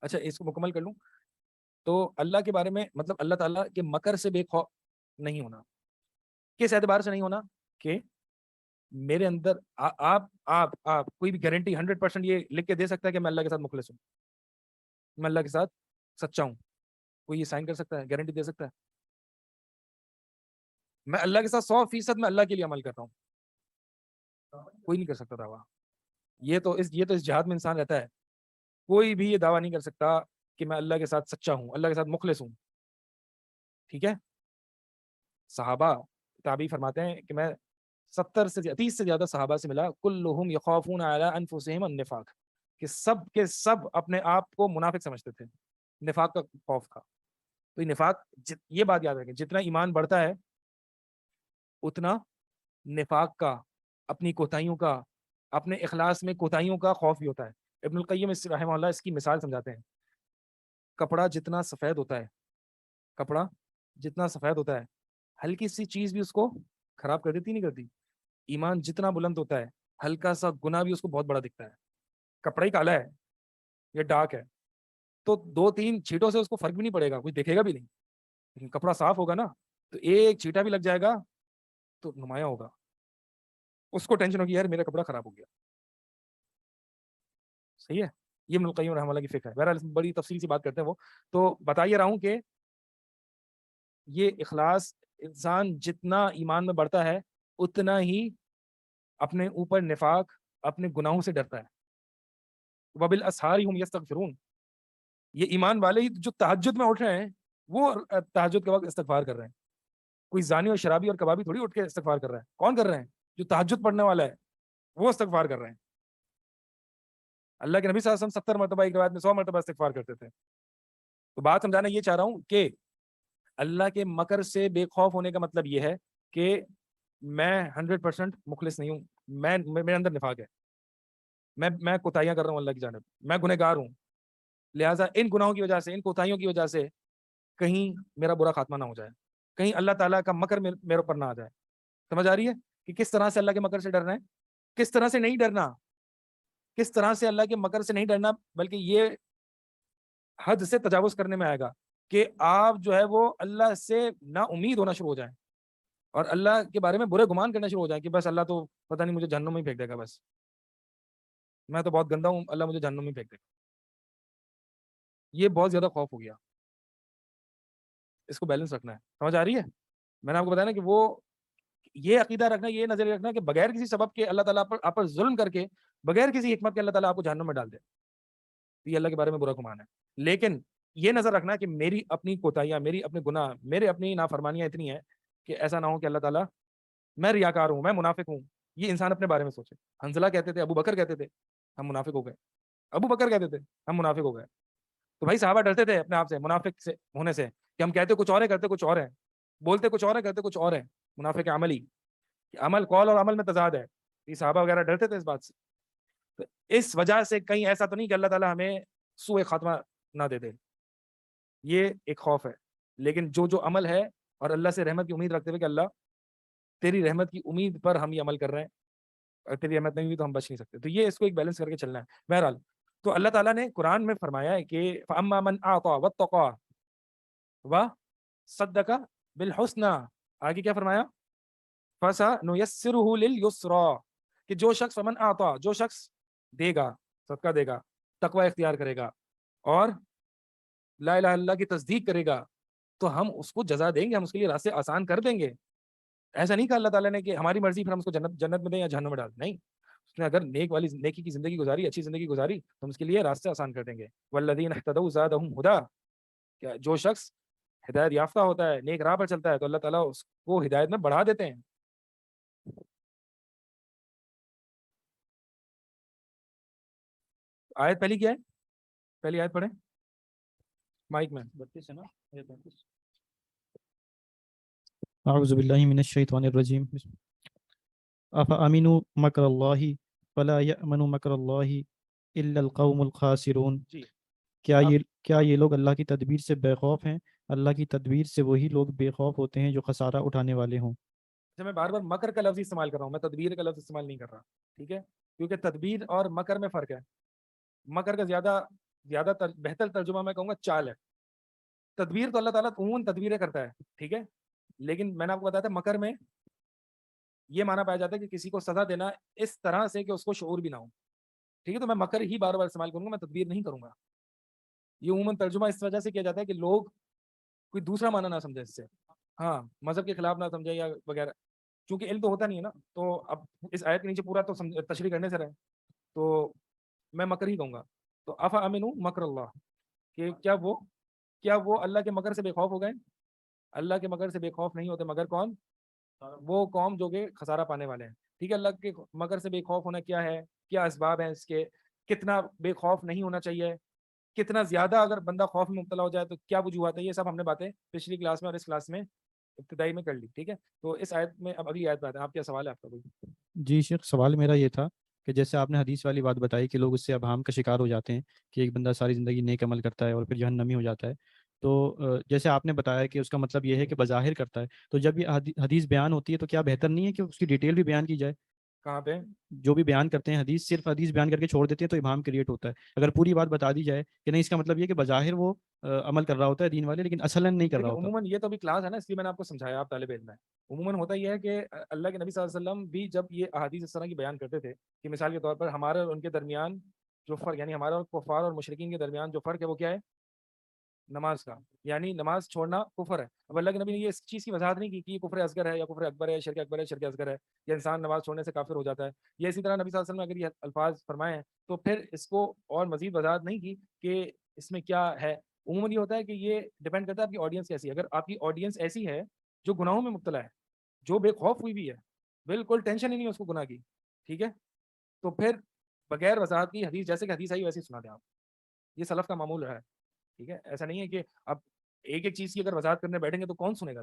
اچھا, اس کو مکمل کر لوں. تو اللہ کے بارے میں مطلب اللہ تعالیٰ کے مکر سے بے خوف نہیں ہونا. کس اعتبار سے نہیں ہونا؟ کہ میرے اندر آپ کوئی بھی گارنٹی 100% یہ لکھ کے دے سکتا ہے کہ میں اللہ کے ساتھ مخلص ہوں, میں اللہ کے ساتھ سچا ہوں؟ کوئی یہ سائن کر سکتا ہے, گارنٹی دے سکتا ہے؟ میں اللہ کے ساتھ 100% میں اللہ کے لیے عمل کرتا ہوں, کوئی نہیں کر سکتا دعویٰ. یہ تو اس جہاد میں انسان رہتا ہے, کوئی بھی یہ دعویٰ نہیں کر سکتا کہ میں اللہ کے ساتھ سچا ہوں, اللہ کے ساتھ مخلص ہوں. ٹھیک ہے, صحابہ تابعی فرماتے ہیں کہ میں 30 سے زیادہ صحابہ سے ملا, کلہم یخافون علی انفسہم النفاق, کہ سب کے سب اپنے آپ کو منافق سمجھتے تھے, نفاق کا خوف تھا. تو یہ نفاق, یہ بات یاد رکھیں, جتنا ایمان بڑھتا ہے اتنا نفاق کا, اپنی کوتاہیوں کا, اپنے اخلاص میں کوتاہیوں کا خوف بھی ہوتا ہے. ابن القیم رحمہ اللہ اس کی مثال سمجھاتے ہیں, کپڑا جتنا سفید ہوتا ہے ہلکی سی چیز بھی اس کو خراب کر دیتی نہیں کرتی. ایمان جتنا بلند ہوتا ہے ہلکا سا گناہ بھی اس کو بہت بڑا دکھتا ہے. کپڑا ہی کالا ہے یا ڈارک ہے تو 2-3 چھینٹوں سے اس کو فرق بھی نہیں پڑے گا, کچھ دیکھے گا بھی نہیں. لیکن کپڑا صاف ہوگا نا تو ایک چھینٹا بھی لگ جائے گا تو نمایاں ہوگا, اس کو ٹینشن ہوگی یار میرا کپڑا خراب ہو گیا. صحیح ہے, یہ ابن القیم رحمہ اللہ کی فکر ہے. بہرحال بڑی تفصیل سی بات کرتے ہیں وہ, تو بتا یہ رہا ہوں کہ یہ اخلاص, انسان جتنا ایمان میں بڑھتا ہے اتنا ہی اپنے اوپر نفاق, اپنے گناہوں سے ڈرتا ہے. وبالاسحار هم یستغفرون, یہ ایمان والے ہی جو تہجد میں اٹھ رہے ہیں وہ تہجد کے وقت استغفار کر رہے ہیں. کوئی زانی اور شرابی اور کبابی تھوڑی اٹھ کے استغفار کر رہا ہے. کون کر رہے ہیں؟ جو تہجد پڑھنے والا ہے وہ استغفار کر رہے ہیں. اللہ کے نبی صلی اللہ علیہ وسلم 70 مرتبہ ایک روایت میں 100 مرتبہ استغفار کرتے تھے. تو بات سمجھانا یہ چاہ رہا ہوں کہ اللہ کے مکر سے بے خوف ہونے کا مطلب یہ ہے کہ میں 100% مخلص نہیں ہوں, میرے اندر نفاق ہے, میں کوتاہیاں کر رہا ہوں اللہ کی جانب, میں گنہگار ہوں, لہٰذا ان گناہوں کی وجہ سے, ان کوتاہیوں کی وجہ سے کہیں میرا برا خاتمہ نہ ہو جائے, کہیں اللہ تعالیٰ کا مکر میرے اوپر نہ آ جائے. سمجھ آ رہی ہے کہ کس طرح سے اللہ کے مکر سے ڈرنا ہے, کس طرح سے نہیں ڈرنا, کس طرح سے اللہ کے مکر سے نہیں ڈرنا, بلکہ یہ حد سے تجاوز کرنے میں آئے گا کہ آپ جو ہے وہ اللہ سے نا امید ہونا شروع ہو جائیں اور اللہ کے بارے میں برے گمان کرنا شروع ہو جائیں کہ بس اللہ تو پتہ نہیں مجھے جہنم میں پھینک دے گا, بس میں تو بہت گندا ہوں, اللہ مجھے جہنم میں پھینک دے گا. یہ بہت زیادہ خوف ہو گیا, اس کو بیلنس رکھنا ہے. سمجھ آ رہی ہے؟ میں نے آپ کو بتایا نا کہ وہ یہ عقیدہ رکھنا, یہ نظریہ رکھنا کہ بغیر کسی سبب کے اللہ تعالیٰ آپ پر ظلم کر کے, بغیر کسی حکمت کے اللہ تعالیٰ آپ کو جہنم میں ڈال دے, یہ اللہ کے بارے میں برا گمان ہے. لیکن یہ نظر رکھنا کہ میری اپنی کوتاہیاں, میری اپنے گناہ, میرے اپنی نافرمانیاں اتنی ہیں کہ ایسا نہ ہو کہ اللہ تعالیٰ, میں ریاکار ہوں, میں منافق ہوں. یہ انسان اپنے بارے میں سوچے. حنظلہ کہتے تھے, ابو بکر کہتے تھے ہم منافق ہو گئے, ابو بکر کہتے تھے ہم منافق ہو گئے. تو بھائی صحابہ ڈرتے تھے اپنے آپ سے منافق سے ہونے سے کہ ہم کہتے کچھ اور ہیں, کرتے کچھ اور ہیں, بولتے کچھ اور ہیں, کرتے کچھ اور ہیں. منافق عملی, عمل قول اور عمل میں تضاد ہے. یہ صحابہ وغیرہ ڈرتے تھے اس بات سے. تو اس وجہ سے کہیں ایسا تو نہیں کہ اللہ تعالیٰ ہمیں سوء خاتمہ نہ دے دے, یہ ایک خوف ہے. لیکن جو عمل ہے اور اللہ سے رحمت کی امید رکھتے ہوئے کہ اللہ تیری رحمت کی امید پر ہم یہ عمل کر رہے ہیں, اور تیری رحمت نہیں ہوئی تو ہم بچ نہیں سکتے. تو یہ اس کو ایک بیلنس کر کے چلنا ہے. بہرحال تو اللہ تعالیٰ نے قرآن میں فرمایا ہے کہ فَأَمَّا مَنْ أَعْطَى وَاتَّقَى وَصَدَّقَ بِالْحُسْنَى, آگے کیا فرمایا؟ فَسَنُيَسِّرُهُ لِلْيُسْرَى, کہ جو شخص فمن آتا, جو شخص دے گا, صدقہ دے گا, تقوی اختیار کرے گا اور لا الہ الا اللہ کی تصدیق کرے گا تو ہم اس کو جزا دیں گے, ہم اس کے لیے راستے آسان کر دیں گے. ایسا نہیں کہا اللہ تعالیٰ نے کہ ہماری مرضی پھر ہم اس کو جنت میں دیں یا جہنم میں ڈال دیں. نہیں, اس نے اگر نیکی کی زندگی گزاری, اچھی زندگی گزاری, تو ہم اس کے لیے راستے آسان کر دیں گے. والذین اہتدوا زادہم ہدی, کیا جو شخص ہدایت یافتہ ہوتا ہے, نیک راہ پر چلتا ہے, تو اللہ تعالیٰ اس کو ہدایت میں بڑھا دیتے ہیں. آیت پہلی کیا ہے؟ پہلی آیت پڑھیں مائک میں. 32 ہے نا, یہ 32. اعوذ باللہ من الشیطان الرجیم. افامنوا مکر اللہ فلا یأمن مکر اللہ الا القوم الخاسرون. جی, کیا یہ لوگ اللہ کی تدبیر سے بے خوف ہیں؟ اللہ کی تدبیر سے وہی لوگ بے خوف ہوتے ہیں جو خسارہ اٹھانے والے ہوں. میں بار بار مکر کا لفظ استعمال کر رہا ہوں, میں تدبیر کا لفظ استعمال نہیں کر رہا, ٹھیک ہے, کیونکہ تدبیر اور مکر میں فرق ہے. مکر کا زیادہ بہتر ترجمہ میں کہوں گا چال ہے. تدبیر تو اللہ تعالیٰ عموماً تدبیریں کرتا ہے, ٹھیک ہے, لیکن میں نے آپ کو بتایا تھا مکر میں یہ مانا پایا جاتا ہے کہ کسی کو سزا دینا اس طرح سے کہ اس کو شعور بھی نہ ہو, ٹھیک ہے. تو میں مکر ہی بار بار استعمال کروں گا, میں تدبیر نہیں کروں گا. یہ عموماً ترجمہ اس وجہ سے کیا جاتا ہے کہ لوگ کوئی دوسرا معنی نہ سمجھے اس سے, ہاں, مذہب کے خلاف نہ سمجھے یا وغیرہ, چونکہ علم تو ہوتا نہیں ہے نا. تو اب اس آیت کے نیچے پورا تو تشریح کرنے سے رہے, تو میں مکر ہی کہوں گا. تو افامنوا مکر اللہ, کہ کیا وہ اللہ کے مکر سے بے خوف ہو گئے؟ اللہ کے مکر سے بے خوف نہیں ہوتے, مگر کون؟ وہ قوم جو کہ خسارہ پانے والے ہیں, ٹھیک ہے. اللہ کے مکر سے بے خوف ہونا کیا ہے, کیا اسباب ہیں اس کے, کتنا بے خوف نہیں ہونا چاہیے, کتنا زیادہ اگر بندہ خوف میں مبتلا ہو جائے تو کیا وجوہات ہے, یہ سب ہم نے باتیں پچھلی کلاس میں اور اس کلاس میں ابتدائی میں کر لی, ٹھیک ہے. تو اس آیت میں اب اگلی آیت پہ آتے ہیں. آپ کیا سوال ہے آپ کا کوئی؟ جی شیخ, سوال میرا یہ تھا کہ جیسے آپ نے حدیث والی بات بتائی کہ لوگ اس سے ابہام کا شکار ہو جاتے ہیں کہ ایک بندہ ساری زندگی نیک عمل کرتا ہے اور پھر جہنمی ہو جاتا ہے. تو جیسے آپ نے بتایا کہ اس کا مطلب یہ ہے کہ بظاہر کرتا ہے, تو جب یہ حدیث بیان ہوتی ہے تو کیا بہتر نہیں ہے کہ اس کی ڈیٹیل بھی بیان کی جائے؟ کہاں پہ؟ جو بھی بیان کرتے ہیں حدیث, صرف حدیث بیان کر کے چھوڑ دیتے ہیں تو ابہام کریٹ ہوتا ہے. اگر پوری بات بتا دی جائے کہ نہیں, اس کا مطلب یہ کہ بظاہر وہ عمل کر رہا ہوتا ہے دین والے, لیکن اصلاً نہیں کر رہا ہوتا. عموماً یہ تو بھی کلاس ہے نا, اس لیے میں نے آپ کو سمجھایا, آپ طالب علم ہیں. عموماً ہوتا یہ ہے کہ اللہ کے نبی صلی اللہ علیہ وسلم بھی جب یہ احادیث اس طرح کی بیان کرتے تھے کہ مثال کے طور پر ہمارے اور ان کے درمیان جو فرق, یعنی ہمارا اور کفار اور مشرکین کے درمیان جو فرق ہے وہ کیا ہے؟ نماز کا, یعنی نماز چھوڑنا کفر ہے. اب اللہ کے نبی نے یہ اس چیز کی وضاحت نہیں کی کہ یہ کفر اصغر ہے یا کفر اکبر ہے, شرک اکبر ہے, شرک اصغر ہے, یا انسان نماز چھوڑنے سے کافر ہو جاتا ہے. یہ اسی طرح نبی صلی اللہ علیہ وسلم نے اگر یہ الفاظ فرمائے ہیں تو پھر اس کو اور مزید وضاحت نہیں کی کہ اس میں کیا ہے. عموماً یہ ہوتا ہے کہ یہ ڈیپینڈ کرتا ہے آپ کی آڈینس کیسی ہے. اگر آپ کی آڈینس ایسی ہے جو گناہوں میں مبتلا ہے, جو بے خوف ہوئی بھی ہے, بالکل ٹینشن ہی نہیں ہے اس کو گناہ کی, ٹھیک ہے, تو پھر بغیر وضاحت کی حدیث, جیسے کہ حدیث آئی ویسے ہی سنا دیں آپ. یہ سلف کا معمول ہے, ٹھیک ہے. ایسا نہیں ہے کہ اب ایک چیز کی اگر وضاحت کرنے بیٹھیں گے تو کون سنے گا,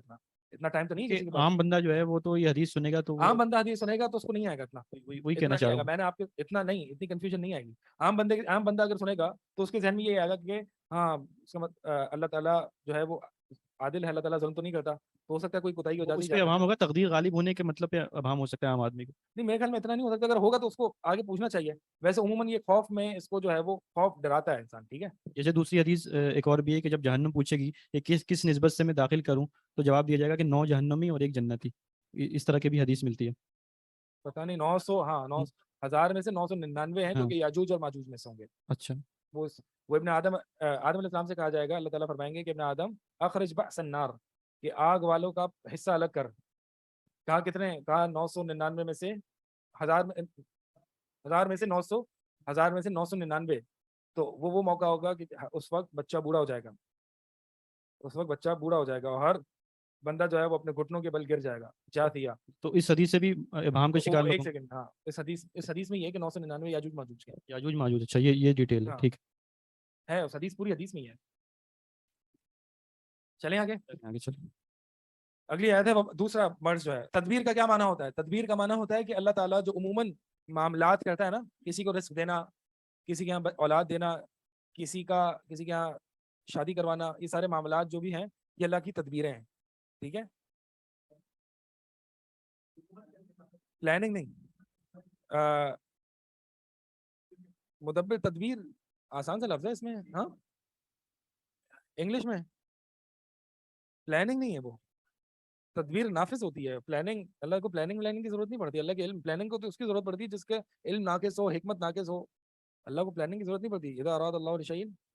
اتنا ٹائم تو نہیں ہے کسی کے پاس. عام بندہ جو ہے وہ تو یہ حدیث سنے گا تو عام بندہ حدیث سنے گا تو اس کو نہیں آئے گا اتنا, وہی کہنا چاہ رہا ہوں. میں نے آپ کے اتنا نہیں, اتنی کنفیوژن نہیں آئے گی. عام بندہ اگر سنے گا تو اس کے ذہن میں یہ آئے گا کہ ہاں اس کا اللہ تعالیٰ جو ہے وہ عادل ہے, اللہ تعالیٰ ظلم تو نہیں کرتا, تو ہو سکتا ہے کوئی کوتاہی ہو جاتی اس پہ ابہام ہوگا, تقدیر غالب ہونے کے مطلب پہ ابہام ہو سکتا ہے عام آدمی کو. نہیں, میرے خیال میں اتنا نہیں ہو سکتا. اگر ہوگا تو اس کو آگے پوچھنا چاہیے. ویسے عموماً یہ خوف میں اس کو جو ہے وہ خوف ڈراتا ہے انسان, ٹھیک ہے. جیسے دوسری حدیث ایک اور بھی ہے کہ جب جہنم پوچھے گی کہ کس نسبت سے میں داخل کروں, تو جواب دیا جائے گا کہ 9 جہنمی اور 1 جنتی. اس طرح کی بھی حدیث ملتی ہے. پتہ نہیں 900, ہاں 9,000 میں سے 999 ہیں جو کہ یاجوج اور ماجوج میں سے ہوں گے. اچھا, وہ ابن آدم علیہ السلام سے کہا جائے گا, اللہ تعالیٰ فرمائیں گے کہ ابن آدم اخرج بأس النار, کہ آگ والوں کا حصہ الگ کر. کہا کتنے؟ کہا 999 میں سے 1000 میں سے 900, 1000 میں سے 999. تو وہ موقع ہوگا کہ اس وقت بچہ بوڑھا ہو جائے گا, اور ہر بندہ جو ہے وہ اپنے گھٹنوں کے بل گر جائے گا. جاثیہ. تو اس حدیث سے بھی ابہام کا شکار ایک سیکنڈ, ہاں, اس حدیث میں یہ ہے کہ 999 یاجوج ماجوج کے یاجوج ماجوج. اچھا, یہ ڈیٹیل ہے, ٹھیک ہے. اس حدیث, پوری حدیث میں ہی ہے. چلیں آگے چلیں. اگلی آیت ہے. دوسرا مرض جو ہے, تدبیر کا کیا معنی ہوتا ہے؟ تدبیر کا معنی ہوتا ہے کہ اللہ تعالیٰ جو عموماً معاملات کرتا ہے نا, کسی کو رزق دینا, کسی کے یہاں اولاد دینا, کسی کے یہاں شادی کروانا, یہ سارے معاملات جو بھی ہیں یہ اللہ کی تدبیریں ہیں, ٹھیک ہے. پلاننگ نہیں, مدبر تدبیر آسان سے لفظ ہے اس میں, ہاں, انگلش میں. پلاننگ نہیں ہے وہ, تدبیر نافذ ہوتی ہے. پلاننگ, اللہ کو پلاننگ کی ضرورت نہیں پڑتی. اللہ کے علم, پلاننگ کو تو اس کی ضرورت پڑتی ہے جس کے علم ناقص ہو, حکمت ناقص ہو. اللہ کو پلاننگ کی ضرورت نہیں پڑتی. اذا اراد اللہ شیئا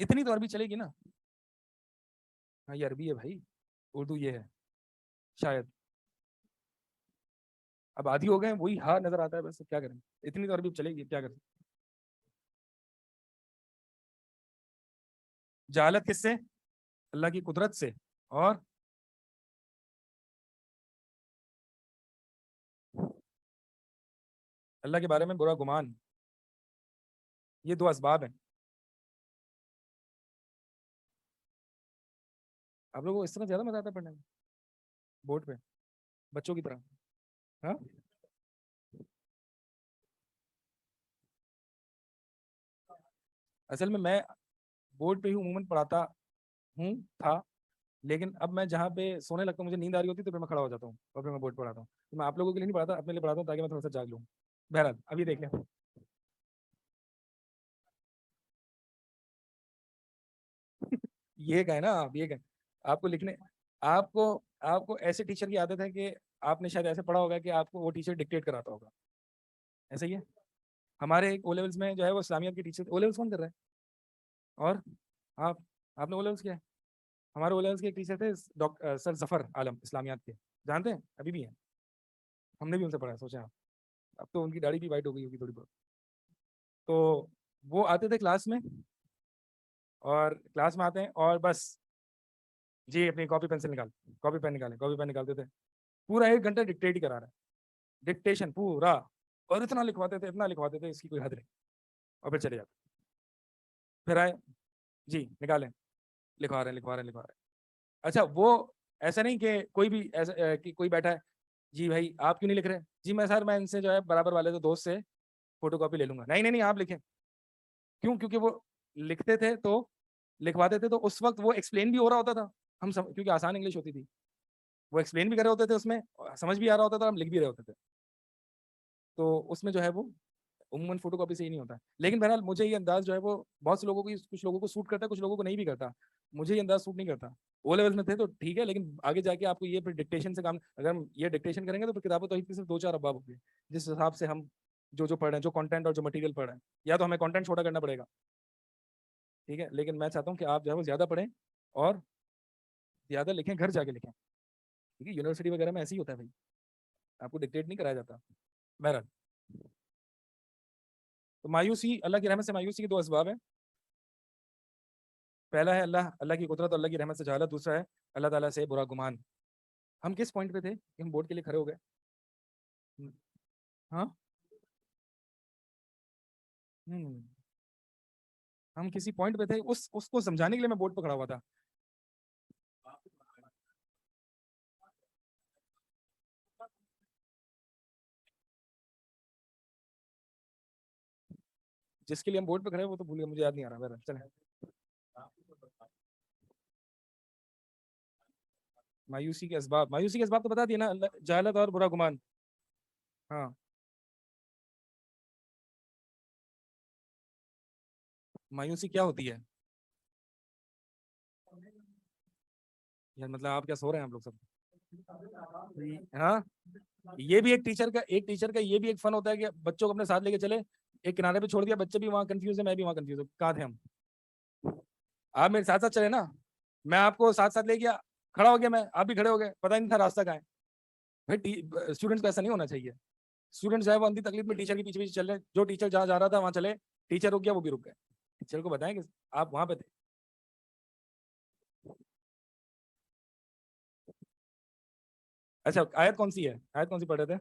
اتنی تو عربی چلے گی نا. ہاں یہ عربی ہے بھائی, اردو یہ ہے شاید. اب عادی ہو گئے, وہی ہاں نظر آتا ہے بس, کیا کریں, اتنی تو عربی چلے گی, کیا کریں. جہالت کس سے؟ اللہ کی قدرت سے, اور اللہ کے بارے میں برا گمان, یہ دو اسباب ہیں. آپ لوگوں کو اس طرح زیادہ مزہ آتا ہے پڑھنے میں بورڈ پہ, بچوں کی طرح؟ ہاں اصل میں بورڈ پہ ہی عموماً پڑھاتا ہوں تھا, لیکن اب میں جہاں پہ سونے لگتا ہوں, مجھے نیند آ رہی ہوتی ہے تو پھر میں کھڑا ہو جاتا ہوں اور پھر میں بورڈ پڑھاتا ہوں. تو میں آپ لوگوں کے لیے نہیں پڑھاتا, اپنے لیے پڑھاتا ہوں تاکہ میں تھوڑا سا جاگ لوں. بہرحال ابھی دیکھ لیں. یہ کہیں نا آپ, یہ کہیں آپ کو لکھنے, آپ کو ایسے ٹیچر کی عادت ہے کہ آپ نے شاید ایسے پڑھا ہوگا کہ آپ کو وہ ٹیچر ڈکٹیٹ کراتا ہوگا, ایسا ہی ہے. ہمارے ایک او لیولس میں جو ہے وہ اسلامیات کے ٹیچر, او لیولس کون کر رہا ہے, اور آپ نے او لیولس کیا ہے؟ ہمارے او لیولس کے ایک ٹیچر تھے سر ظفر عالم, اسلامیات کے, جانتے ہیں, ابھی بھی ہیں, ہم نے بھی ان سے پڑھا ہے. سوچیں آپ, اب تو ان کی داڑھی بھی وائٹ ہو گئی ہوگی تھوڑی بہت. تو وہ آتے تھے کلاس میں, اور کلاس میں آتے ہیں اور بس جی اپنی کاپی پینسل نکال, کاپی پین نکالیں, کاپی پین نکالتے تھے, پورا 1 گھنٹہ ڈکٹیٹ ہی کرا رہا ہے, ڈکٹیشن پورا, اور اتنا لکھواتے تھے, اتنا لکھواتے تھے, اس کی کوئی حد نہیں, اور پھر چلے جاتے. پھر آئے, جی نکالیں, لکھوا رہے ہیں. اچھا وہ ایسا نہیں کہ کوئی بھی ایسا کہ کوئی بیٹھا ہے, جی بھائی آپ کیوں نہیں لکھ رہے, جی میں سر میں ان سے جو ہے برابر والے تو دوست سے فوٹو کاپی لے لوں گا. نہیں آپ لکھیں. کیوں؟ کیونکہ وہ لکھتے تھے تو لکھواتے تھے تو اس وقت وہ ایکسپلین بھی ہو رہا ہوتا تھا, ہم کیونکہ آسان انگلش ہوتی تھی, وہ ایکسپلین بھی کر رہے ہوتے تھے, اس میں سمجھ بھی آ رہا ہوتا تھا, ہم لکھ بھی رہے ہوتے تھے. تو اس میں جو ہے وہ عموماً فوٹو کاپی سے ہی نہیں ہوتا. لیکن بہرحال مجھے یہ انداز جو ہے وہ بہت سے لوگوں کو, کچھ لوگوں کو سوٹ کرتا ہے, کچھ لوگوں کو نہیں بھی کرتا. مجھے یہ انداز سوٹ نہیں کرتا. او لیول میں تھے تو ٹھیک ہے, لیکن آگے جا کے آپ کو یہ پھر ڈکٹیشن سے کام, اگر ہم یہ ڈکٹیشن کریں گے تو پھر کتابوں تو صرف 2-4 ابواب ہوں گے, جس حساب سے ہم جو پڑھ رہے ہیں, جو کنٹینٹ اور جو مٹیریل پڑھ رہے ہیں, یا تو ہمیں کنٹینٹ چھوٹا کرنا پڑے گا, ٹھیک ہے. لیکن میں چاہتا ہوں کہ آپ جو ہے وہ زیادہ پڑھیں اور زیادہ لکھیں, گھر جا کے لکھیں, ٹھیک ہے. یونیورسٹی وغیرہ میں ایسے ہی ہوتا ہے بھائی, آپ کو ڈکٹیٹ نہیں کرایا جاتا. بہرحال تو مایوسی, اللہ کی رحمت سے مایوسی کے 2 اسباب ہیں. پہلا ہے اللہ کی قدرت اور اللہ کی رحمت سے جہالت, دوسرا ہے اللہ تعالیٰ سے برا گمان. ہم کس پوائنٹ پہ تھے کہ ہم بورڈ کے لیے کھڑے ہو گئے؟ ہاں ہم کسی پوائنٹ پہ تھے, اس کو سمجھانے کے لیے میں بورڈ پہ کھڑا ہوا تھا. جس کے لیے ہم بورڈ پہ کھڑے وہ تو بھول گیا, مجھے یاد نہیں آ رہا. چلیں, مایوسی کے اسباب تو بتا دیے نا, جہالت اور برا گمان. ہاں مایوسی کیا ہوتی ہے یار, مطلب آپ کیا سو رہے ہیں آپ لوگ سب؟ ہاں یہ بھی ایک ٹیچر کا یہ بھی ایک فن ہوتا ہے کہ بچوں کو اپنے ساتھ لے کے چلے, ایک کنارے پہ چھوڑ دیا, بچے بھی وہاں کنفیوز ہے, میں بھی وہاں کنفیوز ہوں, کہاں تھے ہم؟ آپ میرے ساتھ چلے نا, میں آپ کو ساتھ لے گیا, کھڑا ہو گیا میں, آپ بھی کھڑے ہو گئے, پتہ نہیں تھا راستہ کہاں ہے. بھائی اسٹوڈنٹس کو ایسا نہیں ہونا چاہیے. اسٹوڈنٹس جو ہے وہ اندھی تکلیف میں ٹیچر کے پیچھے چل رہے, جو ٹیچر جہاں جا رہا تھا وہاں چلے, ٹیچر رک گیا وہ بھی رک گئے. ٹیچر کو بتائیں کہ آپ وہاں پہ تھے. اچھا آیت کون سی ہے, آیت کون سی پڑھ رہے تھے؟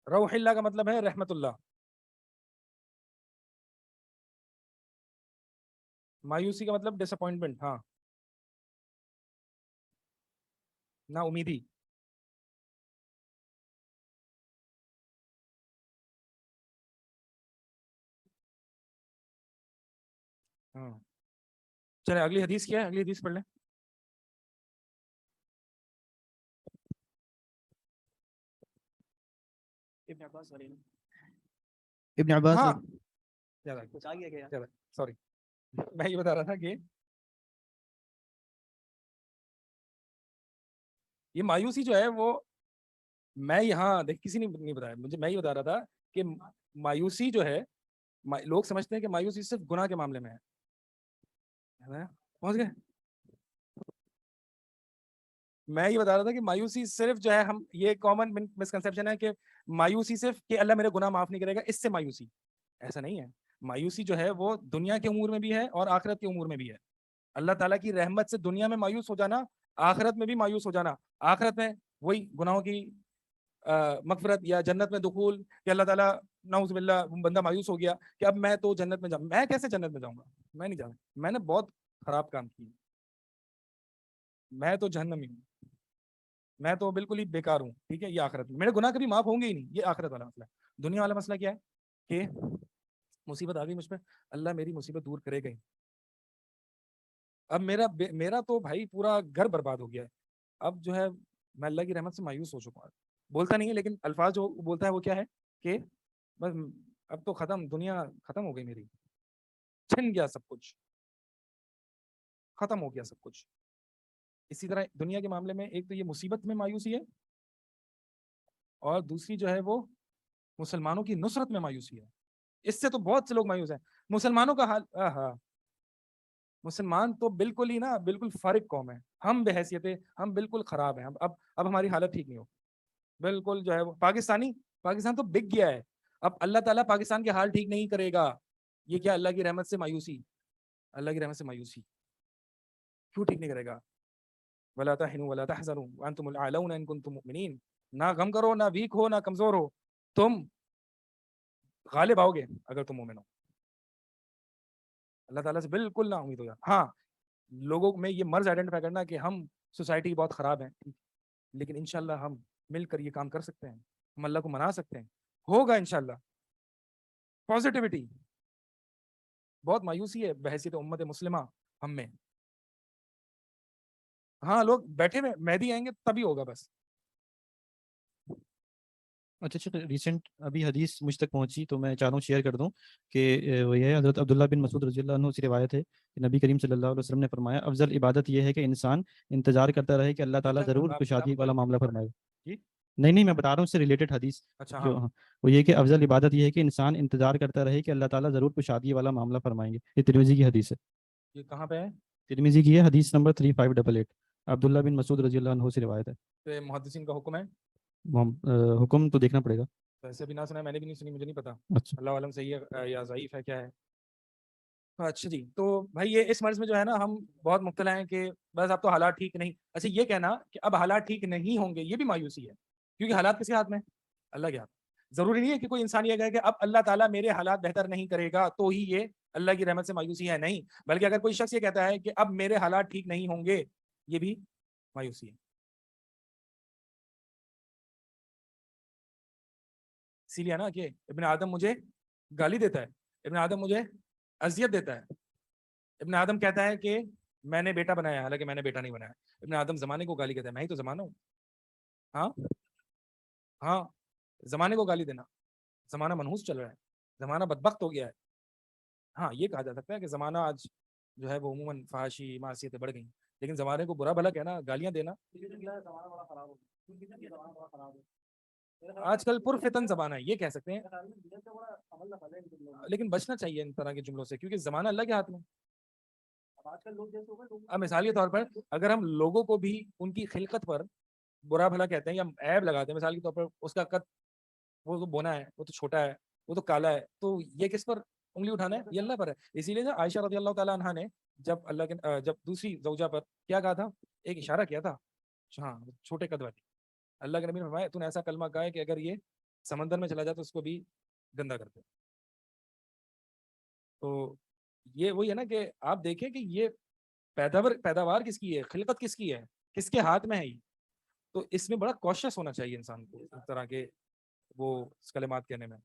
روح اللہ کا مطلب ہے رحمت اللہ. مایوسی کا مطلب ڈس اپوائنٹمنٹ, ہاں, نا امیدی. ہاں چلے اگلی حدیث کیا ہے, اگلی حدیث پڑھ لیں. ابن عباس ہاں سوری, میں یہ بتا رہا تھا کہ یہ مایوسی جو ہے وہ میں یہاں دیکھ کسی نے نہیں بتایا مجھے, میں یہ بتا رہا تھا کہ مایوسی جو ہے, لوگ سمجھتے ہیں کہ مایوسی صرف گناہ کے معاملے میں ہے. پہنچ گئے. میں یہ بتا رہا تھا کہ مایوسی صرف جو ہے, ہم یہ کامن مسکنسیپشن ہے کہ مایوسی صرف کہ اللہ میرے گناہ معاف نہیں کرے گا, اس سے مایوسی. ایسا نہیں ہے. مایوسی جو ہے وہ دنیا کے امور میں بھی ہے اور آخرت کے امور میں بھی ہے. اللہ تعالیٰ کی رحمت سے دنیا میں مایوس ہو جانا, آخرت میں بھی مایوس ہو جانا. آخرت میں وہی گناہوں کی مغفرت یا جنت میں دخول, کہ اللہ تعالیٰ نعوذ باللہ بندہ مایوس ہو گیا کہ اب میں تو جنت میں جاؤں. میں کیسے جنت میں جاؤں گا؟ میں نہیں جاؤں, میں نے بہت خراب کام کی, میں تو جہنمی ہوں, میں تو بالکل ہی بیکار ہوں. ٹھیک ہے, یہ آخرت میں میرے گناہ کبھی معاف ہوں گے ہی نہیں. یہ آخرت والا مسئلہ ہے. دنیا والا مسئلہ کیا ہے کہ مصیبت آ گئی مجھ پہ, اللہ میری مصیبت دور کرے گئی. اب میرا تو بھائی پورا گھر برباد ہو گیا ہے. اب جو ہے میں اللہ کی رحمت سے مایوس ہو چکا ہوں. بولتا نہیں ہے لیکن الفاظ جو بولتا ہے وہ کیا ہے کہ بس اب تو ختم, دنیا ختم ہو گئی میری, چھن گیا سب کچھ, ختم ہو گیا سب کچھ. اسی طرح دنیا کے معاملے میں ایک تو یہ مصیبت میں مایوسی ہے, اور دوسری جو ہے وہ مسلمانوں کی نصرت میں مایوسی ہے. اس سے تو بہت سے لوگ مایوس ہیں. مسلمانوں کا حال, مسلمان تو بالکل ہی نا بالکل فارغ قوم ہے. ہم بحیثیت ہم بالکل خراب ہیں. اب ہماری حالت ٹھیک نہیں ہو. بالکل جو ہے وہ پاکستان تو بک گیا ہے. اب اللہ تعالیٰ پاکستان کے حال ٹھیک نہیں کرے گا. یہ کیا اللہ کی رحمت سے مایوسی, اللہ کی رحمت سے مایوسی کیوں ٹھیک نہیں کرے گا؟ وَلَا تَحِنُوا وَلَا تَحْزَنُوا وَأَنْتُمُ الْأَعْلَوْنَ إِن كُنتُم مُؤْمِنِينَ. نہ غم کرو, نہ ویک ہو, نہ کمزور ہو, تم غالب آؤ گے اگر تم مومن ہو. اللہ تعالیٰ سے بالکل نہ امید ہو جائے. ہاں, لوگوں میں یہ مرض آئیڈینٹیفائی کرنا کہ ہم سوسائٹی بہت خراب ہے, لیکن انشاءاللہ ہم مل کر یہ کام کر سکتے ہیں, ہم اللہ کو منا سکتے ہیں, ہوگا انشاءاللہ. پازیٹیوٹی. بہت مایوسی ہے بحیثیت امت مسلمہ ہم میں. ہاں لوگ بیٹھے ہوئے, مہدی آئیں گے تبھی ہوگا بس. اچھا ریسنٹ ابھی حدیث مجھ تک پہنچی تو میں چاہ رہا ہوں شیئر کر دوں کہ وہ یہ ہے, حضرت عبداللہ بن مسعود رضی اللہ عنہ سے روایت ہے کہ نبی کریم صلی اللہ علیہ وسلم نے فرمایا افضل عبادت یہ ہے کہ انسان انتظار کرتا رہے کہ اللہ تعالیٰ ضرور کشادگی والا معاملہ فرمائے. جی نہیں میں بتا رہا ہوں اس سے ریلیٹڈ حدیث اچھا جو وہ یہ کہ افضل عبادت یہ ہے کہ انسان انتظار کرتا رہے کہ اللہ تعالیٰ ضرور کشادگی والا معاملہ فرمائیں گے. یہ ترمذی کی حدیث ہے. یہ کہاں پہ ہے؟ ترمذی کی ہے, حدیث نمبر 3588. عبداللہ بن مسعود رضی اللہ عنہ سے روایت ہے. تو محدثین کا حکم ہے, حکم تو دیکھنا پڑے گا. ویسے بھی نہ سنا, میں نے بھی نہیں سنی, مجھے نہیں پتا. اچھا اللہ عالم صحیح ہے یا ضعیف ہے کیا ہے. اچھا جی, تو بھائی یہ اس مرض میں جو ہے نا ہم بہت مبتلا ہیں کہ بس اب تو حالات ٹھیک نہیں. اچھا یہ کہنا کہ اب حالات ٹھیک نہیں ہوں گے یہ بھی مایوسی ہے, کیونکہ حالات کس کے ہاتھ میں؟ اللہ کے ہاتھ. ضروری نہیں ہے کہ کوئی انسان یہ کہے کہ اب اللہ تعالیٰ میرے حالات بہتر نہیں کرے گا تو ہی یہ اللہ کی رحمت سے مایوسی ہے. نہیں, بلکہ اگر کوئی شخص یہ کہتا ہے کہ اب میرے حالات ٹھیک نہیں ہوں گے, یہ بھی مایوسی ہے. اسی لیے نا کہ ابن آدم مجھے گالی دیتا ہے, ابن آدم مجھے اذیت دیتا ہے. ابن آدم کہتا ہے کہ میں نے بیٹا بنایا, حالانکہ میں نے بیٹا نہیں بنایا. ابن آدم زمانے کو گالی کہتا ہے, میں ہی تو زمانہ ہوں. ہاں زمانے کو گالی دینا, زمانہ منحوس چل رہا ہے, زمانہ بدبخت ہو گیا ہے. ہاں یہ کہا جا سکتا ہے کہ زمانہ آج جو ہے وہ عموماً فحاشی معصیتیں بڑھ گئی, لیکن زمانے کو برا بھلا کہنا, گالیاں دینا, آج کل پرفتن زمانہ ہے یہ کہہ سکتے ہیں. لیکن بچنا چاہیے ان طرح کے جملوں سے, کیونکہ زمانہ اللہ کے ہاتھ میں. اب مثال کے طور پر اگر ہم لوگوں کو بھی ان کی خلقت پر برا بھلا کہتے ہیں یا عیب لگاتے ہیں, مثال کے طور پر اس کا قد, وہ تو بونا ہے, وہ تو چھوٹا ہے, وہ تو کالا ہے, تو یہ کس پر انگلی اٹھانا ہے؟ یہ اللہ پر ہے. اسی لیے عائشہ رضی اللہ تعالیٰ عنہا نے جب دوسری زوجہ پر کیا کہا تھا, ایک اشارہ کیا تھا, ہاں چھوٹے قد والی. اللہ کے نبی نے فرمایا تو نے ایسا کلمہ کہا ہے کہ اگر یہ سمندر میں چلا جائے تو اس کو بھی گندا کرتے. تو یہ وہی ہے نا کہ آپ دیکھیں کہ یہ پیداوار کس کی ہے, خلقت کس کی ہے, کس کے ہاتھ میں ہے یہ. تو اس میں بڑا کوشش ہونا چاہیے انسان کو اس طرح کے وہ کلمات کہنے میں.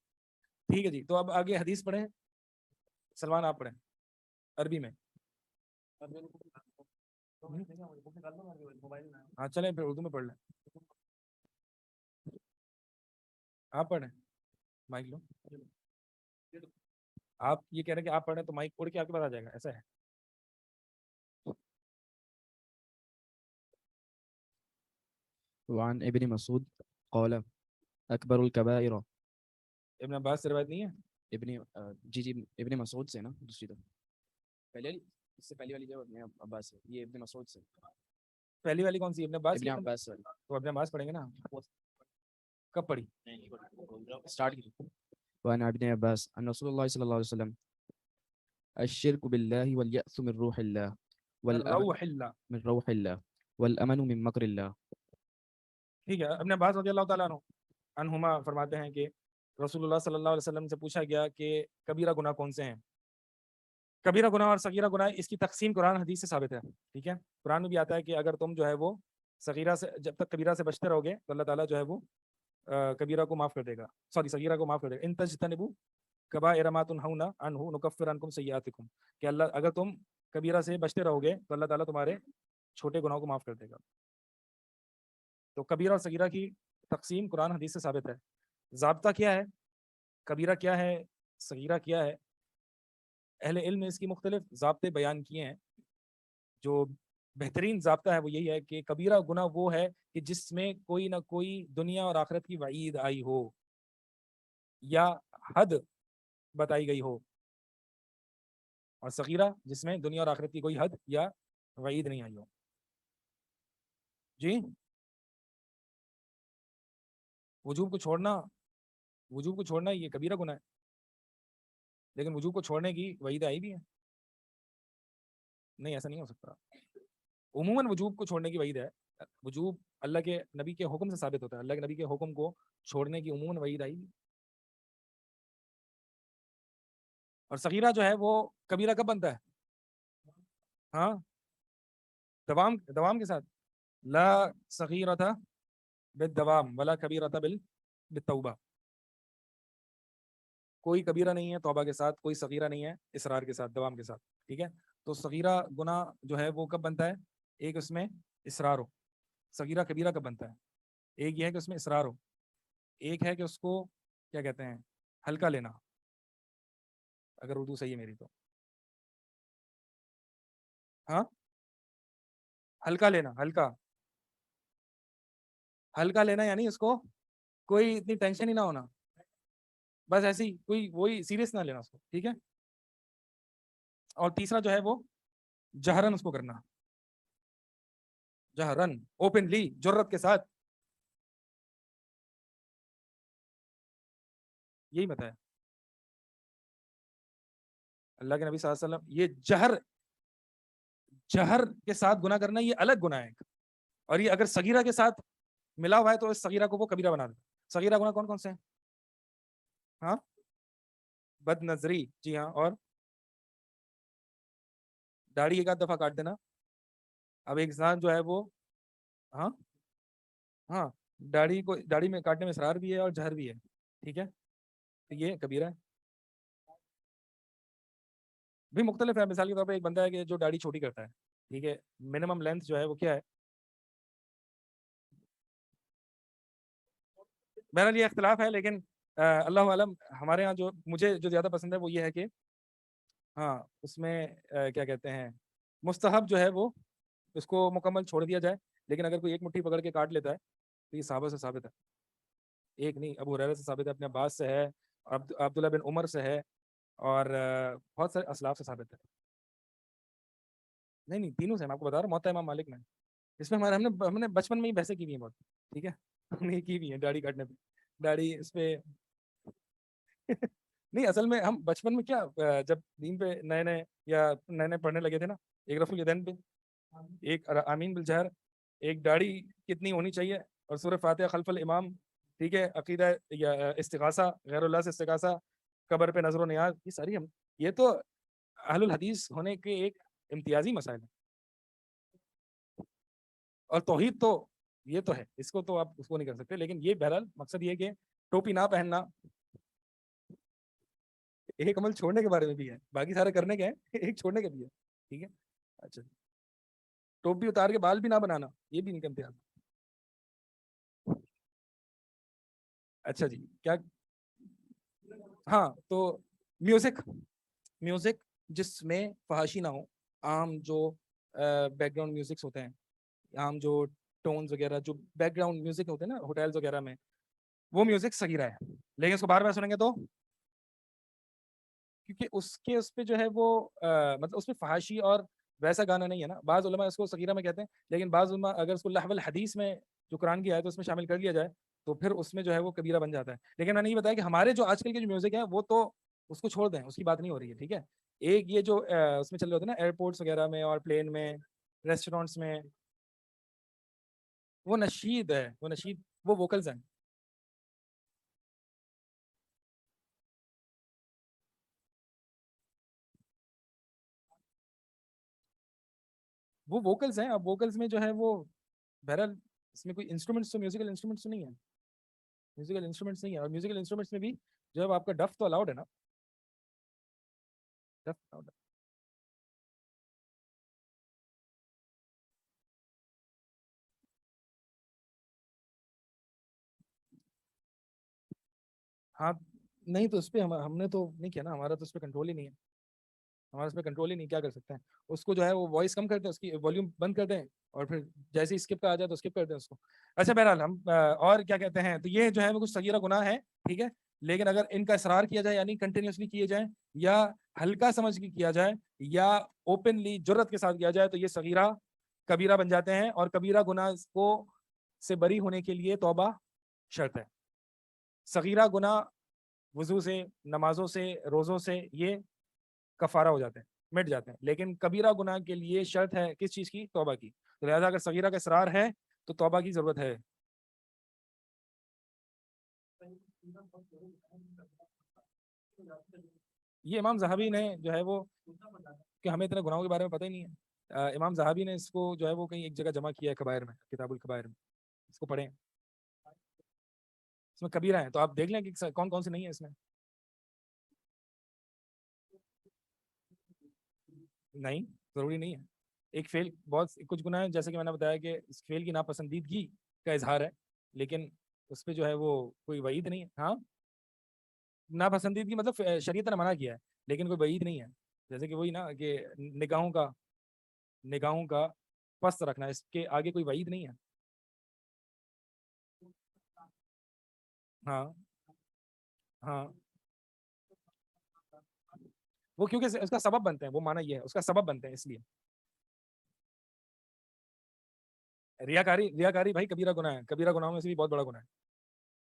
ٹھیک ہے جی, تو اب آگے حدیث پڑھیں. سلمان آپ پڑھیں عربی میں. ہاں چلیں پھر اردو میں پڑھ لیں. آپ پڑھیں, مائک لو. آپ یہ کہہ رہے ہیں کہ آپ پڑھیں تو مائک اڑ کے آپ کے پاس آ جائے گا, ایسا ہے. وعن ابن مسعود قال أكبر الكبائر ابن عباس سے روایت نہیں ہے؟ ابن ابن مسعود سے نا دوسری طرف پہلے والی اس سے پہلی والی جو ابن عباس ہے یہ ابن مسعود سے پہلی والی کون سی ابن عباس ابن عباس والی تو ابن عباس پڑھیں گے نا کب پڑھی اسٹارٹ کی وعن ابن عباس ان رسول الله صلى الله عليه وسلم الشرك بالله واليأس من روح الله والأمن روح اللہ من روح الله والأمن من مكر الله. ٹھیک ہے. ابن عباس رضی اللہ تعالیٰ عنہما فرماتے ہیں کہ رسول اللہ صلی اللہ علیہ وسلم سے پوچھا گیا کہ کبیرہ گناہ کون سے ہیں. کبیرہ گناہ اور صغیرہ گناہ اس کی تقسیم قرآن حدیث سے ثابت ہے. ٹھیک ہے. قرآن میں بھی آتا ہے کہ اگر تم جو ہے وہ صغیرہ سے جب تک کبیرہ سے بچتے رہو گے تو اللہ تعالیٰ جو ہے وہ کبیرہ کو معاف کر دے گا, صغیرہ کو معاف کر دے گا. ان تجتنبوا کبائر ما تنہون عنہ نکفر عنکم سیئاتکم, کہ اللہ اگر تم کبیرہ سے بچتے رہو گے تو اللہ تعالیٰ تمہارے چھوٹے گناہوں کو معاف کر دے گا. تو کبیرہ اور صغیرہ کی تقسیم قرآن حدیث سے ثابت ہے. ضابطہ کیا ہے, کبیرہ کیا ہے, صغیرہ کیا ہے, اہل علم نے اس کی مختلف ضابطے بیان کیے ہیں. جو بہترین ضابطہ ہے وہ یہی ہے کہ کبیرہ گناہ وہ ہے کہ جس میں کوئی نہ کوئی دنیا اور آخرت کی وعید آئی ہو یا حد بتائی گئی ہو, اور صغیرہ جس میں دنیا اور آخرت کی کوئی حد یا وعید نہیں آئی ہو. جی وجوب کو چھوڑنا یہ کبیرہ گناہ ہے, لیکن وجوب کو چھوڑنے کی وعید آئی بھی ہے. نہیں, ایسا نہیں ہو سکتا. عموماً وجوب کو چھوڑنے کی وعید ہے. وجوب اللہ کے نبی کے حکم سے ثابت ہوتا ہے. اللہ کے نبی کے حکم کو چھوڑنے کی عموماً وعید آئی. اور صغیرہ جو ہے وہ کبیرہ کب بنتا ہے؟ ہاں, دوام کے ساتھ. لا صغیرۃ بالدوام ولا کبیرۃ بالتوبہ. کوئی کبیرہ نہیں ہے توبہ کے ساتھ, کوئی صغیرہ نہیں ہے اصرار کے ساتھ, دوام کے ساتھ. ٹھیک ہے. تو صغیرہ گناہ جو ہے وہ کب بنتا ہے؟ ایک اس میں اصرار ہو. صغیرہ کبیرہ کب بنتا ہے؟ ایک یہ ہے کہ اس میں اصرار ہو, ایک ہے کہ اس کو کیا کہتے ہیں, ہلکا لینا, اگر اردو صحیح ہے میری تو. ہاں, ہلکا لینا, ہلکا لینا یعنی اس کو کوئی اتنی ٹینشن ہی نہ ہونا, بس ایسی کوئی وہی سیریس نہ لینا اس کو. ٹھیک ہے. اور تیسرا جو ہے وہ جہرن اس کو کرنا, جہرن اوپنلی جرت کے ساتھ. یہی بتایا اللہ کے نبی صلی اللہ علیہ وسلم. یہ جہر کے ساتھ گناہ کرنا یہ الگ گناہ ہے, اور یہ اگر صغیرہ کے ساتھ ملا ہوا ہے تو اس صغیرہ کو وہ کبیرہ بنا دیتا. صغیرہ گناہ کون کون سے ہیں؟ ہاں, بد نظری, جی ہاں, اور داڑھی ایک آدھ دفعہ کاٹ دینا. اب ایک انسان جو ہے وہ ہاں داڑھی میں کاٹنے میں اصرار بھی ہے اور جہر بھی ہے. ٹھیک ہے. تو یہ کبیرہ ہے بھی مختلف ہے. مثال کے طور پہ ایک بندہ ہے کہ جو داڑھی چھوٹی کرتا ہے. ٹھیک ہے. منیمم لینتھ جو ہے وہ کیا ہے؟ بہرحال یہ اختلاف ہے, لیکن اللہ عالم. ہمارے ہاں جو مجھے جو زیادہ پسند ہے وہ یہ ہے کہ ہاں اس میں کیا کہتے ہیں, مستحب جو ہے وہ اس کو مکمل چھوڑ دیا جائے. لیکن اگر کوئی ایک مٹھی پکڑ کے کاٹ لیتا ہے تو یہ صحابہ سے ثابت ہے. ایک نہیں, ابو ہریرہ سے ثابت ہے, اپنے عباس سے ہے, عبداللہ بن عمر سے ہے, اور بہت سارے اسلاف سے ثابت ہے. نہیں تینوں سے. میں آپ کو بتا رہا ہوں موطا امام مالک میں. اس میں ہم نے بچپن میں ہی بحثیں کی ہوئی ہیں بہت. ٹھیک ہے. ہم نے کی بھی ہیں داڑھی کاٹنے پہ, داڑھی اس پہ نہیں, اصل میں ہم بچپن میں کیا, جب دین پہ نئے پڑھنے لگے تھے نا, ایک رفع الیدین پہ, ایک آمین بالجہر, ایک داڑھی کتنی ہونی چاہیے, اور سورہ فاتحہ خلف الامام. ٹھیک ہے. عقیدہ یا استغاثہ, غیر اللہ سے استغاثہ, قبر پہ نظر و نیاز, یہ ساری یہ تو اہل الحدیث ہونے کے ایک امتیازی مسائل ہیں. اور توحید تو یہ تو ہے, اس کو تو آپ اس کو نہیں کر سکتے. لیکن یہ بہرحال مقصد یہ کہ ٹوپی نہ پہننا ایک عمل چھوڑنے کے بارے میں بھی ہے, باقی سارے کرنے کے ہیں, ایک چھوڑنے کے بھی ہے. ٹھیک ہے. اچھا, ٹوپی اتار کے بال بھی نہ بنانا یہ بھی نہیں کرتے آپ. اچھا جی, کیا ہاں, تو میوزک جس میں فحاشی نہ ہو, عام جو بیک گراؤنڈ میوزکس ہوتے ہیں, عام جو ٹونز وغیرہ جو بیک گراؤنڈ میوزک ہوتے ہیں نا ہوٹلز وغیرہ میں, وہ میوزک صغیرہ ہے, لیکن اس کو بار بار سنیں گے تو کیونکہ اس پہ جو ہے وہ مطلب اس پہ فحاشی اور ویسا گانا نہیں ہے نا. بعض علماء اس کو صغیرہ میں کہتے ہیں, لیکن بعض علماء اگر اس کو لہو الحدیث میں جو قرآن کی آیت ہے اس میں شامل کر لیا جائے تو پھر اس میں جو ہے وہ کبیرہ بن جاتا ہے. لیکن میں نے یہ بتایا کہ ہمارے جو آج کل کے جو میوزک ہیں وہ تو اس کو چھوڑ دیں, اس کی بات نہیں ہو رہی ہے, ٹھیک ہے. ایک یہ جو اس میں چل رہے ہوتے ہیں نا ایئرپورٹس وغیرہ میں اور پلین میں, ریسٹورینٹس میں, وہ نشید ہے, وہ نشید, وہ ووکلز ہیں. وہ ووکلز ہیں. اب ووکلز میں جو ہے وہ بہرحال اس میں کوئی انسٹرومنٹس تو میوزیکل انسٹرومنٹس تو نہیں ہے, میوزیکل انسٹرومنٹس نہیں ہے. اور میوزیکل انسٹرومنٹس میں بھی جو ہے آپ کا ڈف تو الاؤڈ ہے نا, ڈف الاؤڈ ہے. ہاں نہیں تو اس پہ ہم نے تو نہیں کیا نا, ہمارا تو اس پہ کنٹرول ہی نہیں ہے, ہمارا اس پہ کنٹرول ہی نہیں, کیا کر سکتے ہیں. اس کو جو ہے وہ وائس کم کر دیں, اس کی والیوم بند کر دیں, اور پھر جیسے ہی اسکپ پہ آ جائے تو اسکپ کر دیں اس کو. اچھا بہرحال ہم اور کیا کہتے ہیں, تو یہ جو ہے وہ کچھ صغیرہ گناہ ہے, ٹھیک ہے. لیکن اگر ان کا اصرار کیا جائے یعنی کنٹینیوسلی کیے جائیں, یا ہلکا سمجھ کے کیا جائے, یا اوپنلی جرت کے ساتھ کیا جائے, تو یہ صغیرہ کبیرہ بن جاتے ہیں. اور کبیرہ گناہ کو سے بری ہونے کے لیے توبہ شرط ہے. صغیرہ گناہ وضو سے, نمازوں سے, روزوں سے یہ کفارہ ہو جاتے ہیں, مٹ جاتے ہیں. لیکن کبیرہ گناہ کے لیے شرط ہے کس چیز کی؟ توبہ کی. تو لہذا اگر صغیرہ کا اصرار ہے تو توبہ کی ضرورت ہے. یہ امام زہبی نے جو ہے وہ, کہ ہمیں اتنے گناہوں کے بارے میں پتہ ہی نہیں ہے, امام زہبی نے اس کو جو ہے وہ کہیں ایک جگہ جمع کیا ہے کبائر میں, کتاب الکبائر میں, اس کو پڑھیں, اس میں کبیرہ ہیں. تو آپ دیکھ لیں کہ کون کون سے نہیں ہے اس میں. نہیں ضروری نہیں ہے. ایک فعل, بہت کچھ گناہ ہیں جیسے کہ میں نے بتایا کہ اس فعل کی ناپسندیدگی کا اظہار ہے, لیکن اس پہ جو ہے وہ کوئی وعید نہیں ہے. ہاں ناپسندیدگی مطلب شریعت نے منع کیا ہے, لیکن کوئی وعید نہیں ہے. جیسے کہ وہی نا کہ نگاہوں کا پست رکھنا, اس کے آگے کوئی وعید نہیں ہے. ہاں ہاں وہ کیونکہ اس کا سبب بنتے ہیں, وہ معنی یہ ہے اس کا سبب بنتے ہیں, اس لیے. ریاکاری بھائی کبیرہ گناہ ہے, کبیرہ گناہوں میں سے بھی بہت بڑا گناہ ہے.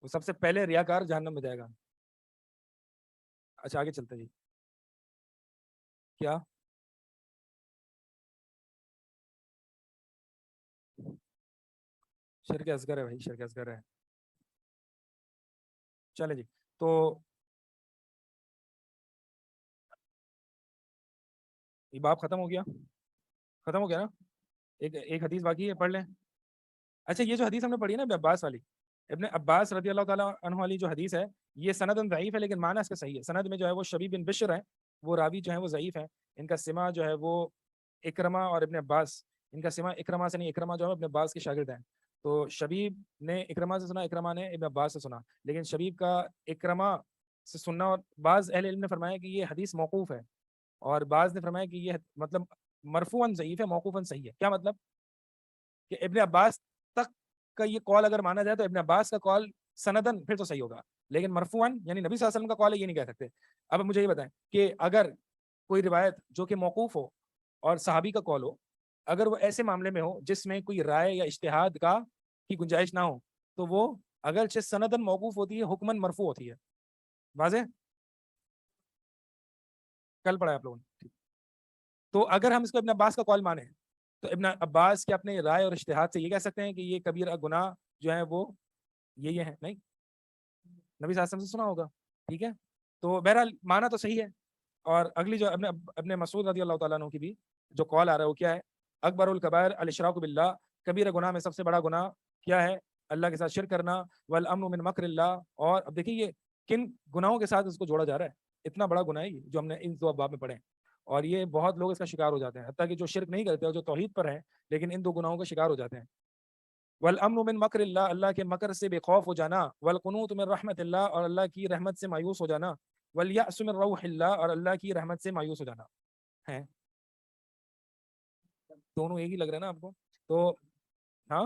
وہ سب سے پہلے ریاکار جہنم میں جائے گا. اچھا آگے چلتے جی. کیا شرک اصغر ہے بھائی, شرک اصغر ہے. چلے جی, تو یہ باب ختم ہو گیا نا. ایک حدیث باقی ہے, پڑھ لیں. اچھا یہ جو حدیث ہم نے پڑھی ہے نا ابن عباس والی, ابن عباس رضی اللہ تعالیٰ عنہ والی جو حدیث ہے, یہ سند ضعیف ہے لیکن معنی اس کا صحیح ہے. سند میں جو ہے وہ شبیب بن بشر ہیں, وہ راوی جو ہیں وہ ضعیف ہیں. ان کا سما جو ہے وہ اکرمہ اور ابن عباس, ان کا سما اکرمہ سے نہیں, اکرمہ جو ہے ابن عباس کے شاگرد ہیں. تو شبیب نے اکرمہ سے سنا, اکرمہ نے ابن عباس سے سنا, لیکن شبیب کا اکرمہ سے سننا, اور بعض اہل علم نے فرمایا کہ یہ حدیث موقوف ہے, اور بعض نے فرمایا کہ یہ مطلب مرفوعاً ضعیف ہے, موقوفاً صحیح ہے. کیا مطلب کہ ابن عباس تک کا یہ قول اگر مانا جائے تو ابن عباس کا قول سندن پھر تو صحیح ہوگا, لیکن مرفوعاً یعنی نبی صلی اللہ علیہ وسلم کا قول ہے یہ نہیں کہہ سکتے. اب مجھے یہ بتائیں کہ اگر کوئی روایت جو کہ موقوف ہو اور صحابی کا قول ہو, اگر وہ ایسے معاملے میں ہو جس میں کوئی رائے یا اجتہاد کی گنجائش نہ ہو, تو وہ اگرچہ سندن موقوف ہوتی ہے, حکماً مرفوع ہوتی ہے. واضح کل پڑھا ہے آپ لوگوں نے. تو اگر ہم اس کو ابن عباس کا قول مانیں تو ابن عباس کے اپنے رائے اور اجتہاد سے یہ کہہ سکتے ہیں کہ یہ کبیرہ گناہ جو ہے وہ یہ ہے, نہیں نبی صلی اللہ علیہ وسلم سے سنا ہوگا, ٹھیک ہے. تو بہرحال معنی تو صحیح ہے. اور اگلی جو ابن مسعود رضی اللہ تعالیٰ عنہ کی بھی جو قول آ رہا ہے وہ کیا ہے, اکبر الکبائر الاشراک باللہ, کبیرہ گناہ میں سب سے بڑا گناہ کیا ہے؟ اللہ کے ساتھ شرک کرنا, والامن من مکر اللہ. اور اب دیکھیے یہ کن گناہوں کے ساتھ اس کو جوڑا جا رہا ہے, اتنا بڑا گناہ ہے جو ہم نے ان دو ابواب میں پڑھے, اور یہ بہت لوگ اس کا شکار ہو جاتے ہیں, حتیٰ کہ جو شرک نہیں کرتے اور جو توحید پر ہیں لیکن ان دو گناہوں کا شکار ہو جاتے ہیں. والامن من مکر اللہ, اللہ کے مکر سے بے خوف ہو جانا, والقنوط من رحمت اللہ, اور اللہ کی رحمت سے مایوس ہو جانا, والیأس من روح اللہ, اور اللہ کی رحمت سے مایوس ہو جانا ہے. دونوں ایک ہی لگ رہے ہیں نا آپ کو؟ تو ہاں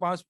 5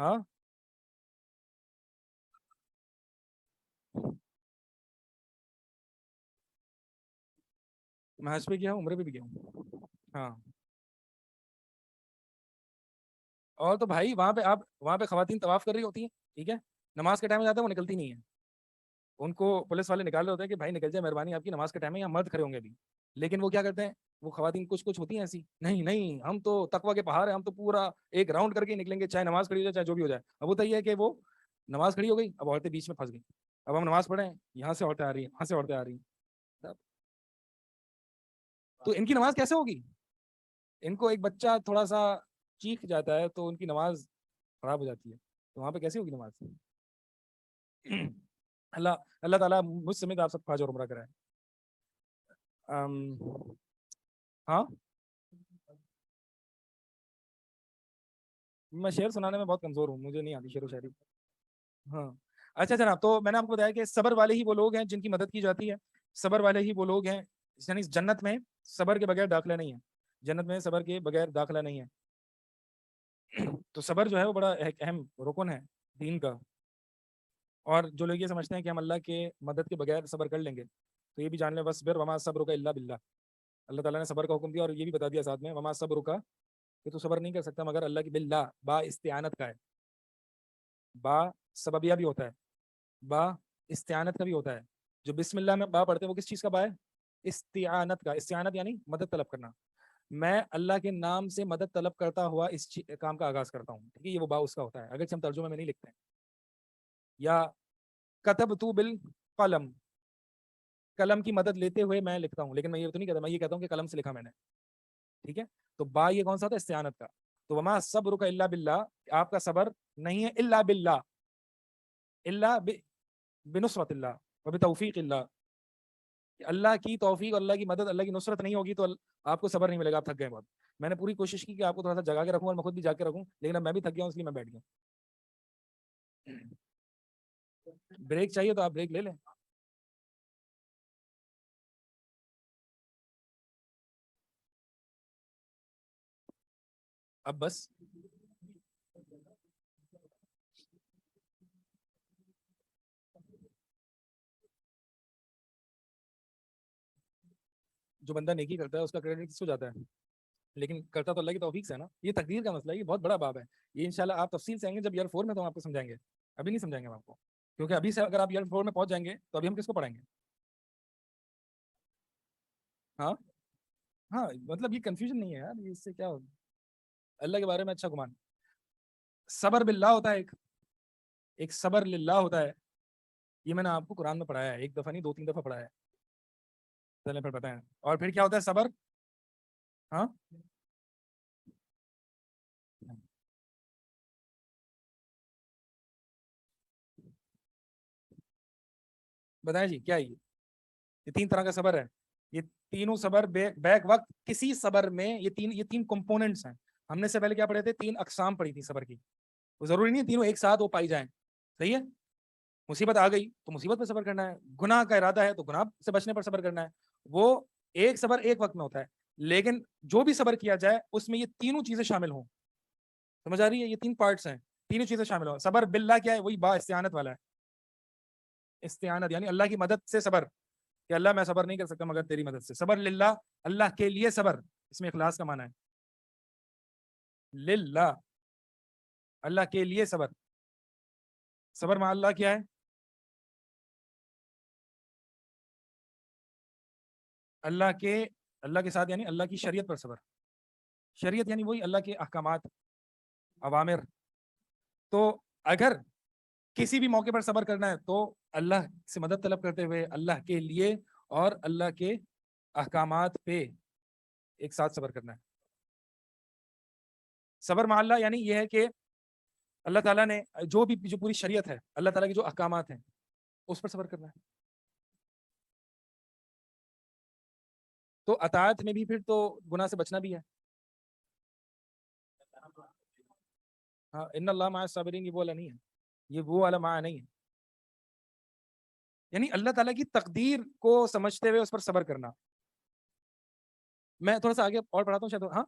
ہاں میں حج پہ گیا ہوں، عمرے پہ بھی گیا ہوں. ہاں اور تو بھائی وہاں پہ آپ وہاں پہ خواتین طواف کر رہی ہوتی ہیں، ٹھیک ہے، نماز کے ٹائم میں جاتے ہیں وہ نکلتی نہیں ہیں، ان کو پولیس والے نکال رہے ہوتے ہیں کہ بھائی نکل جائے مہربانی، آپ کی نماز کے ٹائم ہے، یہاں مرد کھڑے ہوں گے ابھی. لیکن وہ کیا کرتے ہیں، وہ خواتین کچھ ہوتی ہیں ایسی، نہیں نہیں ہم تو تقوی کے پہاڑ ہیں، ہم تو پورا ایک راؤنڈ کر کے نکلیں گے، چاہے نماز کھڑی ہو جائے چاہے جو بھی ہو جائے. اب ہوتا یہ ہے کہ وہ نماز کھڑی ہو گئی، اب عورتیں بیچ میں پھنس گئی، اب ہم نماز پڑھیں یہاں سے عورتیں آ رہی ہیں وہاں سے عورتیں آ رہی ہیں، تو ان کی نماز کیسے ہوگی؟ ان کو ایک بچہ تھوڑا سا چیخ جاتا ہے تو ان کی نماز خراب ہو جاتی ہے، تو وہاں پہ کیسے ہوگی نماز؟ اللہ تعالیٰ مجھ سمیت آپ سب حج اور عمرہ کرائے. ہاں میں شعر سنانے میں بہت کمزور ہوں، مجھے نہیں آتی شعر و شاعری. ہاں اچھا جناب، تو میں نے آپ کو بتایا کہ صبر والے ہی وہ لوگ ہیں جن کی مدد کی جاتی ہے، صبر والے ہی وہ لوگ ہیں، یعنی جنت میں صبر کے بغیر داخلہ نہیں ہے، جنت میں صبر کے بغیر داخلہ نہیں ہے. تو صبر جو ہے وہ بڑا ایک اہم رکن ہے دین کا. اور جو لوگ یہ سمجھتے ہیں کہ ہم اللہ کے مدد کے بغیر صبر کر لیں گے، تو یہ بھی جان لیں وَاصْبِرْ وَمَا صَبْرُكَ إِلَّا بِاللَّهِ. اللہ تعالیٰ نے صبر کا حکم دیا اور یہ بھی بتا دیا ساتھ میں وَمَا صَبْرُكَ، کہ تو صبر نہیں کر سکتا مگر اللہ کی باللہ، با استعانت کا ہے، با سببیہ بھی ہوتا ہے، با استعانت کا بھی ہوتا ہے. جو بسم اللہ میں با پڑھتے ہیں وہ کس چیز کا با ہے؟ استعانت کا. استعانت یعنی مدد طلب کرنا. میں اللہ کے نام سے مدد طلب کرتا ہوا اس کام کا آغاز کرتا ہوں، ٹھیک ہے، یہ وہ با اس کا ہوتا ہے، اگرچہ ہم ترجمے میں نہیں لکھتے ہیں. یا کتبت بالقلم، قلم کی مدد لیتے ہوئے میں لکھتا ہوں، لیکن میں یہ تو نہیں کہتا، میں یہ کہتا ہوں کہ قلم سے لکھا میں نے، ٹھیک ہے. تو با یہ کون سا ہوتا ہے؟ استعانت کا. تو وما صبرک الا باللہ، آپ کا صبر نہیں ہے الا باللہ، الا بنصرت اللہ وبتوفیق اللہ، اللہ کی توفیق، اللہ کی مدد، اللہ کی نصرت نہیں ہوگی تو آپ کو صبر نہیں ملے گا، آپ تھک گئے بہت. میں نے پوری کوشش کی کہ آپ کو تھوڑا سا جگا کے رکھوں اور میں خود بھی جا کے رکھوں، لیکن اب میں بھی تھک گیا ہوں، اس لیے میں بیٹھ گیا. بریک چاہیے تو آپ بریک لے لیں. اب بس جو بندہ نیکی کرتا ہے اس کا کریڈٹ کس کو جاتا ہے؟ لیکن کرتا تو اللہ کی توفیق سے ہے نا. یہ تقدیر کا مسئلہ ہے، یہ بہت بڑا باب ہے. یہ انشاءاللہ آپ تفصیل سے آئیں گے جب ایئر 4 میں، تو ہم آپ کو سمجھائیں گے، ابھی نہیں سمجھائیں گے ہم آپ کو، کیونکہ ابھی سے اگر آپ ایئر 4 میں پہنچ جائیں گے تو ابھی ہم کس کو پڑھائیں گے؟ ہاں ہاں مطلب یہ کنفیوژن نہیں ہے یار، اس سے کیا ہوگا؟ اللہ کے بارے میں اچھا گمان. صبر باللہ ہوتا ہے ایک صبر للہ ہوتا ہے. یہ میں نے آپ کو قرآن میں پڑھایا ہے، ایک دفعہ نہیں 2-3 دفعہ پڑھایا ہے، چلیں پھر بتائیں. اور پھر کیا ہوتا ہے صبر؟ ہاں بتائیں جی کیا یہ 3 طرح کا صبر ہے. یہ تینوں صبر بیک وقت کسی صبر میں یہ تین کمپوننٹس ہیں. ہم نے سے پہلے کیا پڑھے تھے؟ 3 اقسام پڑھی تھی صبر کی. وہ ضروری نہیں ہے تینوں ایک ساتھ وہ پائی جائیں، صحیح ہے. مصیبت آ گئی تو مصیبت پہ صبر کرنا ہے، گناہ کا ارادہ ہے تو گناہ سے بچنے پر صبر کرنا ہے. وہ ایک صبر ایک وقت میں ہوتا ہے، لیکن جو بھی صبر کیا جائے اس میں یہ تینوں چیزیں شامل ہوں. سمجھ آ رہی ہے؟ یہ 3 پارٹس ہیں، تینوں چیزیں شامل ہوں. صبر باللہ کیا ہے؟ وہی با استعانت والا ہے. استعانت یعنی اللہ کی مدد سے صبر، کہ اللہ میں صبر نہیں کر سکتا مگر تیری مدد سے. صبر للہ، اللہ کے لیے صبر، اس میں اخلاص کا معنی ہے. للہ، اللہ کے لیے صبر. صبر مع اللہ کیا ہے؟ اللہ کے ساتھ، یعنی اللہ کی شریعت پر صبر. شریعت یعنی وہی اللہ کے احکامات، اوامر. تو اگر کسی بھی موقع پر صبر کرنا ہے تو اللہ سے مدد طلب کرتے ہوئے، اللہ کے لیے اور اللہ کے احکامات پہ ایک ساتھ صبر کرنا ہے. صبر مع اللہ یعنی یہ ہے کہ اللہ تعالیٰ نے جو پوری شریعت ہے، اللہ تعالیٰ کے جو احکامات ہیں اس پر صبر کرنا ہے. تو اطاعت میں بھی پھر تو گناہ سے بچنا بھی ہے. ہاں ان اللہ مع الصابرین، یہ وہ والا نہیں ہے، یہ وہ والا مع نہیں ہے. یعنی اللہ تعالیٰ کی تقدیر کو سمجھتے ہوئے اس پر صبر کرنا. میں تھوڑا سا آگے اور پڑھاتا ہوں شاید. ہاں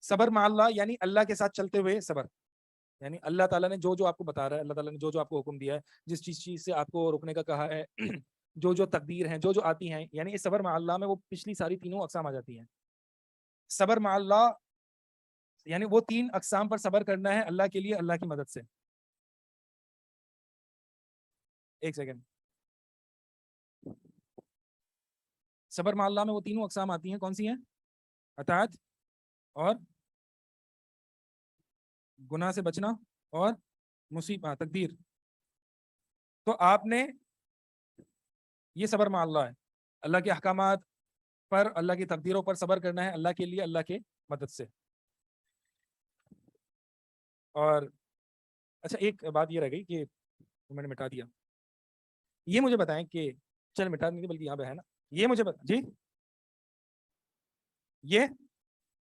صبر مع اللہ یعنی اللہ کے ساتھ چلتے ہوئے صبر، یعنی اللہ تعالیٰ نے جو جو آپ کو بتا رہا ہے، اللہ تعالیٰ نے جو جو آپ کو حکم دیا ہے، جس چیز سے آپ کو رکنے کا کہا ہے، جو جو تقدیر ہیں، جو جو آتی ہیں، یعنی اس صبر مع اللہ میں وہ پچھلی ساری تینوں اقسام آ جاتی ہیں. صبر مع اللہ یعنی وہ 3 اقسام پر صبر کرنا ہے اللہ کے لیے، اللہ کی مدد سے. ایک سیکنڈ. صبر مع اللہ میں وہ تینوں اقسام آتی ہیں، کون سی ہیں؟ اطاعت اور گناہ سے بچنا اور مصیبت تقدیر. تو آپ نے یہ صبر مع اللہ ہے، اللہ کے احکامات پر، اللہ کی تقدیروں پر صبر کرنا ہے اللہ کے لیے، اللہ کے مدد سے. اور اچھا ایک بات یہ رہ گئی کہ میں نے مٹا دیا. یہ مجھے بتائیں کہ چل مٹا نہیں بلکہ یہاں پہ ہے نا، یہ مجھے جی یہ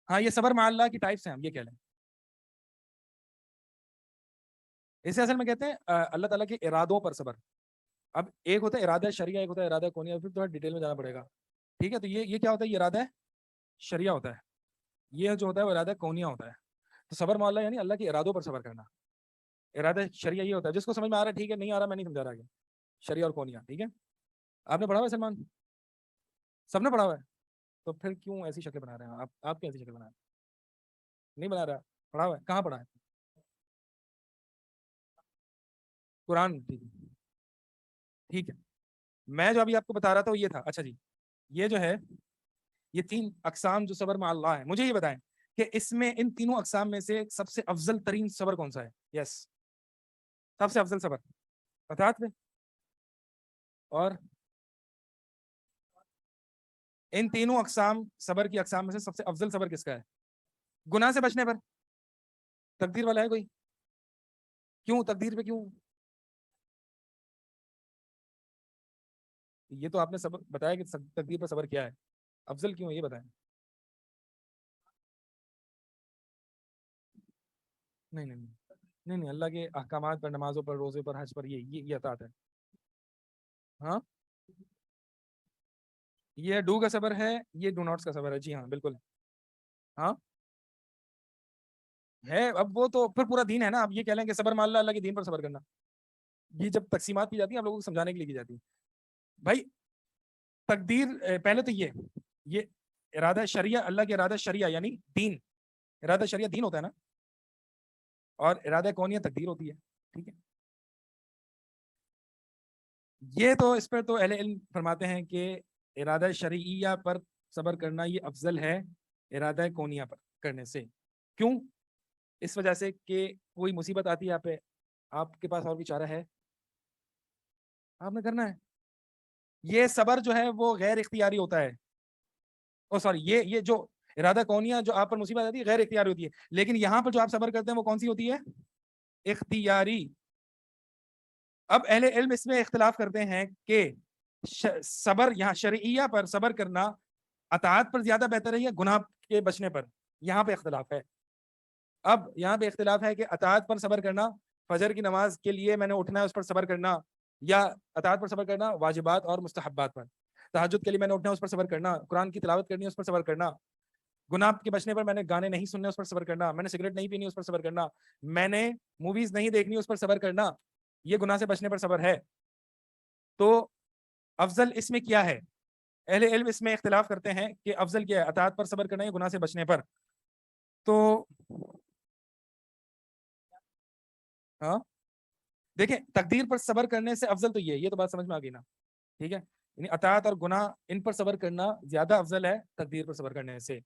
ہاں یہ صبر مع اللہ کی ٹائپس ہیں، ہم یہ کہہ لیں. اسے اصل میں کہتے ہیں اللہ تعالیٰ کے ارادوں پر صبر. اب ایک ہوتا ہے ارادہ شریعہ، ایک ہوتا ہے ارادہ کونیہ، پھر تھوڑا ڈیٹیل میں جانا پڑے گا. ٹھیک ہے، تو یہ کیا ہوتا ہے؟ یہ ارادہ شریعہ ہوتا ہے. یہ جو ہوتا ہے وہ ارادہ کونیہ ہوتا ہے. تو صبر مع اللہ یعنی اللہ کے ارادوں پر صبر کرنا. ارادہ شریعہ یہ ہوتا ہے، جس کو سمجھ میں آ رہا ہے ٹھیک ہے، نہیں آ رہا میں نہیں سمجھا رہا. شریعہ اور کونیہ ٹھیک ہے. آپ نے پڑھا ہوا ہے سلمان؟ سب نے پڑھا ہوا ہے؟ تو پھر کیوں ایسی شکل بنا رہے ہیں آپ کیوں ایسی شکل بنا رہے ہیں؟ نہیں بنا رہا، پڑھا ہوا ہے. کہاں پڑھا ہے؟ قرآن. ٹھیک ہے، میں جو ابھی آپ کو بتا رہا تھا وہ یہ تھا. اچھا جی، یہ جو ہے یہ 3 اقسام جو صبر مع اللہ ہے، مجھے یہ بتائیں کہ اس میں ان تینوں اقسام میں سے سب سے افضل ترین صبر کون سا ہے؟ یس، سب سے افضل صبر اطاعت میں. اور ان تینوں اقسام صبر کی اقسام میں سے سب سے افضل صبر کس کا ہے؟ گناہ سے بچنے پر. تقدیر والا ہے کوئی؟ کیوں تقدیر پہ کیوں؟ یہ تو آپ نے صبر بتایا کہ تقدیر پر صبر کیا ہے، افضل کیوں ہے یہ بتائیں. نہیں اللہ کے احکامات پر، نمازوں پر، روزے پر، حج پر، یہ اطاعت ہے. ہاں یہ ڈو کا صبر ہے، یہ ڈو ناٹس کا صبر ہے. جی ہاں بالکل ہاں ہے. اب وہ تو پھر پورا دین ہے نا. آپ یہ کہہ لیں کہ صبر مع اللہ اللہ کے دین پر صبر کرنا، یہ جب تقسیمات کی جاتی ہیں آپ لوگوں کو سمجھانے کے لیے کی جاتی ہے. بھائی تقدیر پہلے تو یہ ارادہ شریعہ، اللہ کے ارادہ شریعہ یعنی دین. ارادہ شریعہ دین ہوتا ہے نا، اور ارادہ کونیہ تقدیر ہوتی ہے. ٹھیک ہے، یہ تو اس پر تو اہل علم فرماتے ہیں کہ ارادہ شرعیہ پر صبر کرنا یہ افضل ہے ارادہ کونیہ پر کرنے سے. کیوں؟ اس وجہ سے کہ کوئی مصیبت آتی ہے آپ کے پاس اور بھی چارہ ہے، آپ نے کرنا ہے. یہ صبر جو ہے وہ غیر اختیاری ہوتا ہے. سوری، یہ جو ارادہ کونیہ جو آپ پر مصیبت آتی ہے غیر اختیاری ہوتی ہے، لیکن یہاں پر جو آپ صبر کرتے ہیں وہ کون سی ہوتی ہے؟ اختیاری. اب اہل علم اس میں اختلاف کرتے ہیں کہ صبر یہاں شرعیہ پر صبر کرنا اطاعت پر زیادہ بہتر ہے یا گناہ کے بچنے پر. یہاں پہ اختلاف ہے. اب یہاں پہ اختلاف ہے کہ اطاعت پر صبر کرنا، فجر کی نماز کے لیے میں نے اٹھنا ہے اس پر صبر کرنا، یا اطاعت پر صبر کرنا واجبات اور مستحبات پر. تہجد کے لیے میں نے اٹھنا ہے اس پر صبر کرنا، قرآن کی تلاوت کرنی ہے اس پر صبر کرنا، گناہ کے بچنے پر میں نے گانے نہیں سننے اس پر صبر کرنا، میں نے سگریٹ نہیں پینی اس پر صبر کرنا، میں نے موویز نہیں دیکھنی اس پر صبر کرنا. یہ گناہ سے بچنے پر صبر ہے. تو افضل اس میں کیا ہے؟ اہل علم اس میں اختلاف کرتے ہیں کہ افضل کیا ہے، اطاعت پر صبر کرنا یا گناہ سے بچنے پر. تو ہاں دیکھیں تقدیر پر صبر کرنے سے افضل تو یہ تو بات سمجھ میں آ گئی نا. ٹھیک ہے، یعنی اطاعت اور گناہ ان پر صبر کرنا زیادہ افضل ہے تقدیر پر صبر کرنے سے.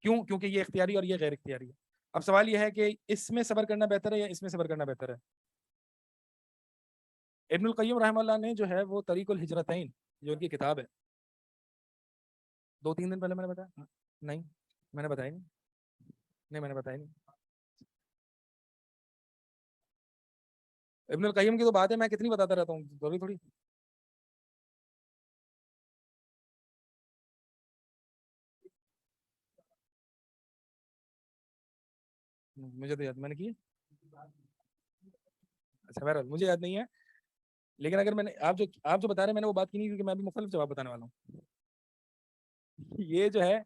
کیوں؟ کیونکہ یہ اختیاری اور یہ غیر اختیاری ہے. اب سوال یہ ہے کہ اس میں صبر کرنا بہتر ہے یا اس میں صبر کرنا بہتر ہے؟ ابن القیم رحمہ اللہ نے جو ہے وہ طریق الہجرتین جو ان کی کتاب ہے، 2-3 دن پہلے میں نے بتایا نہیں، میں نے بتایا نہیں میں نے بتایا نہیں. ابن القیم کی تو بات ہے، میں کتنی بتاتا رہتا ہوں تھوڑی تھوڑی. مجھے تو یاد میں نے کی. اچھا بہرحال مجھے یاد نہیں ہے، لیکن اگر میں نے آپ جو بتا رہے ہیں میں نے وہ بات کی نہیں، کیونکہ میں بھی مختلف جواب بتانے والا ہوں. یہ جو ہے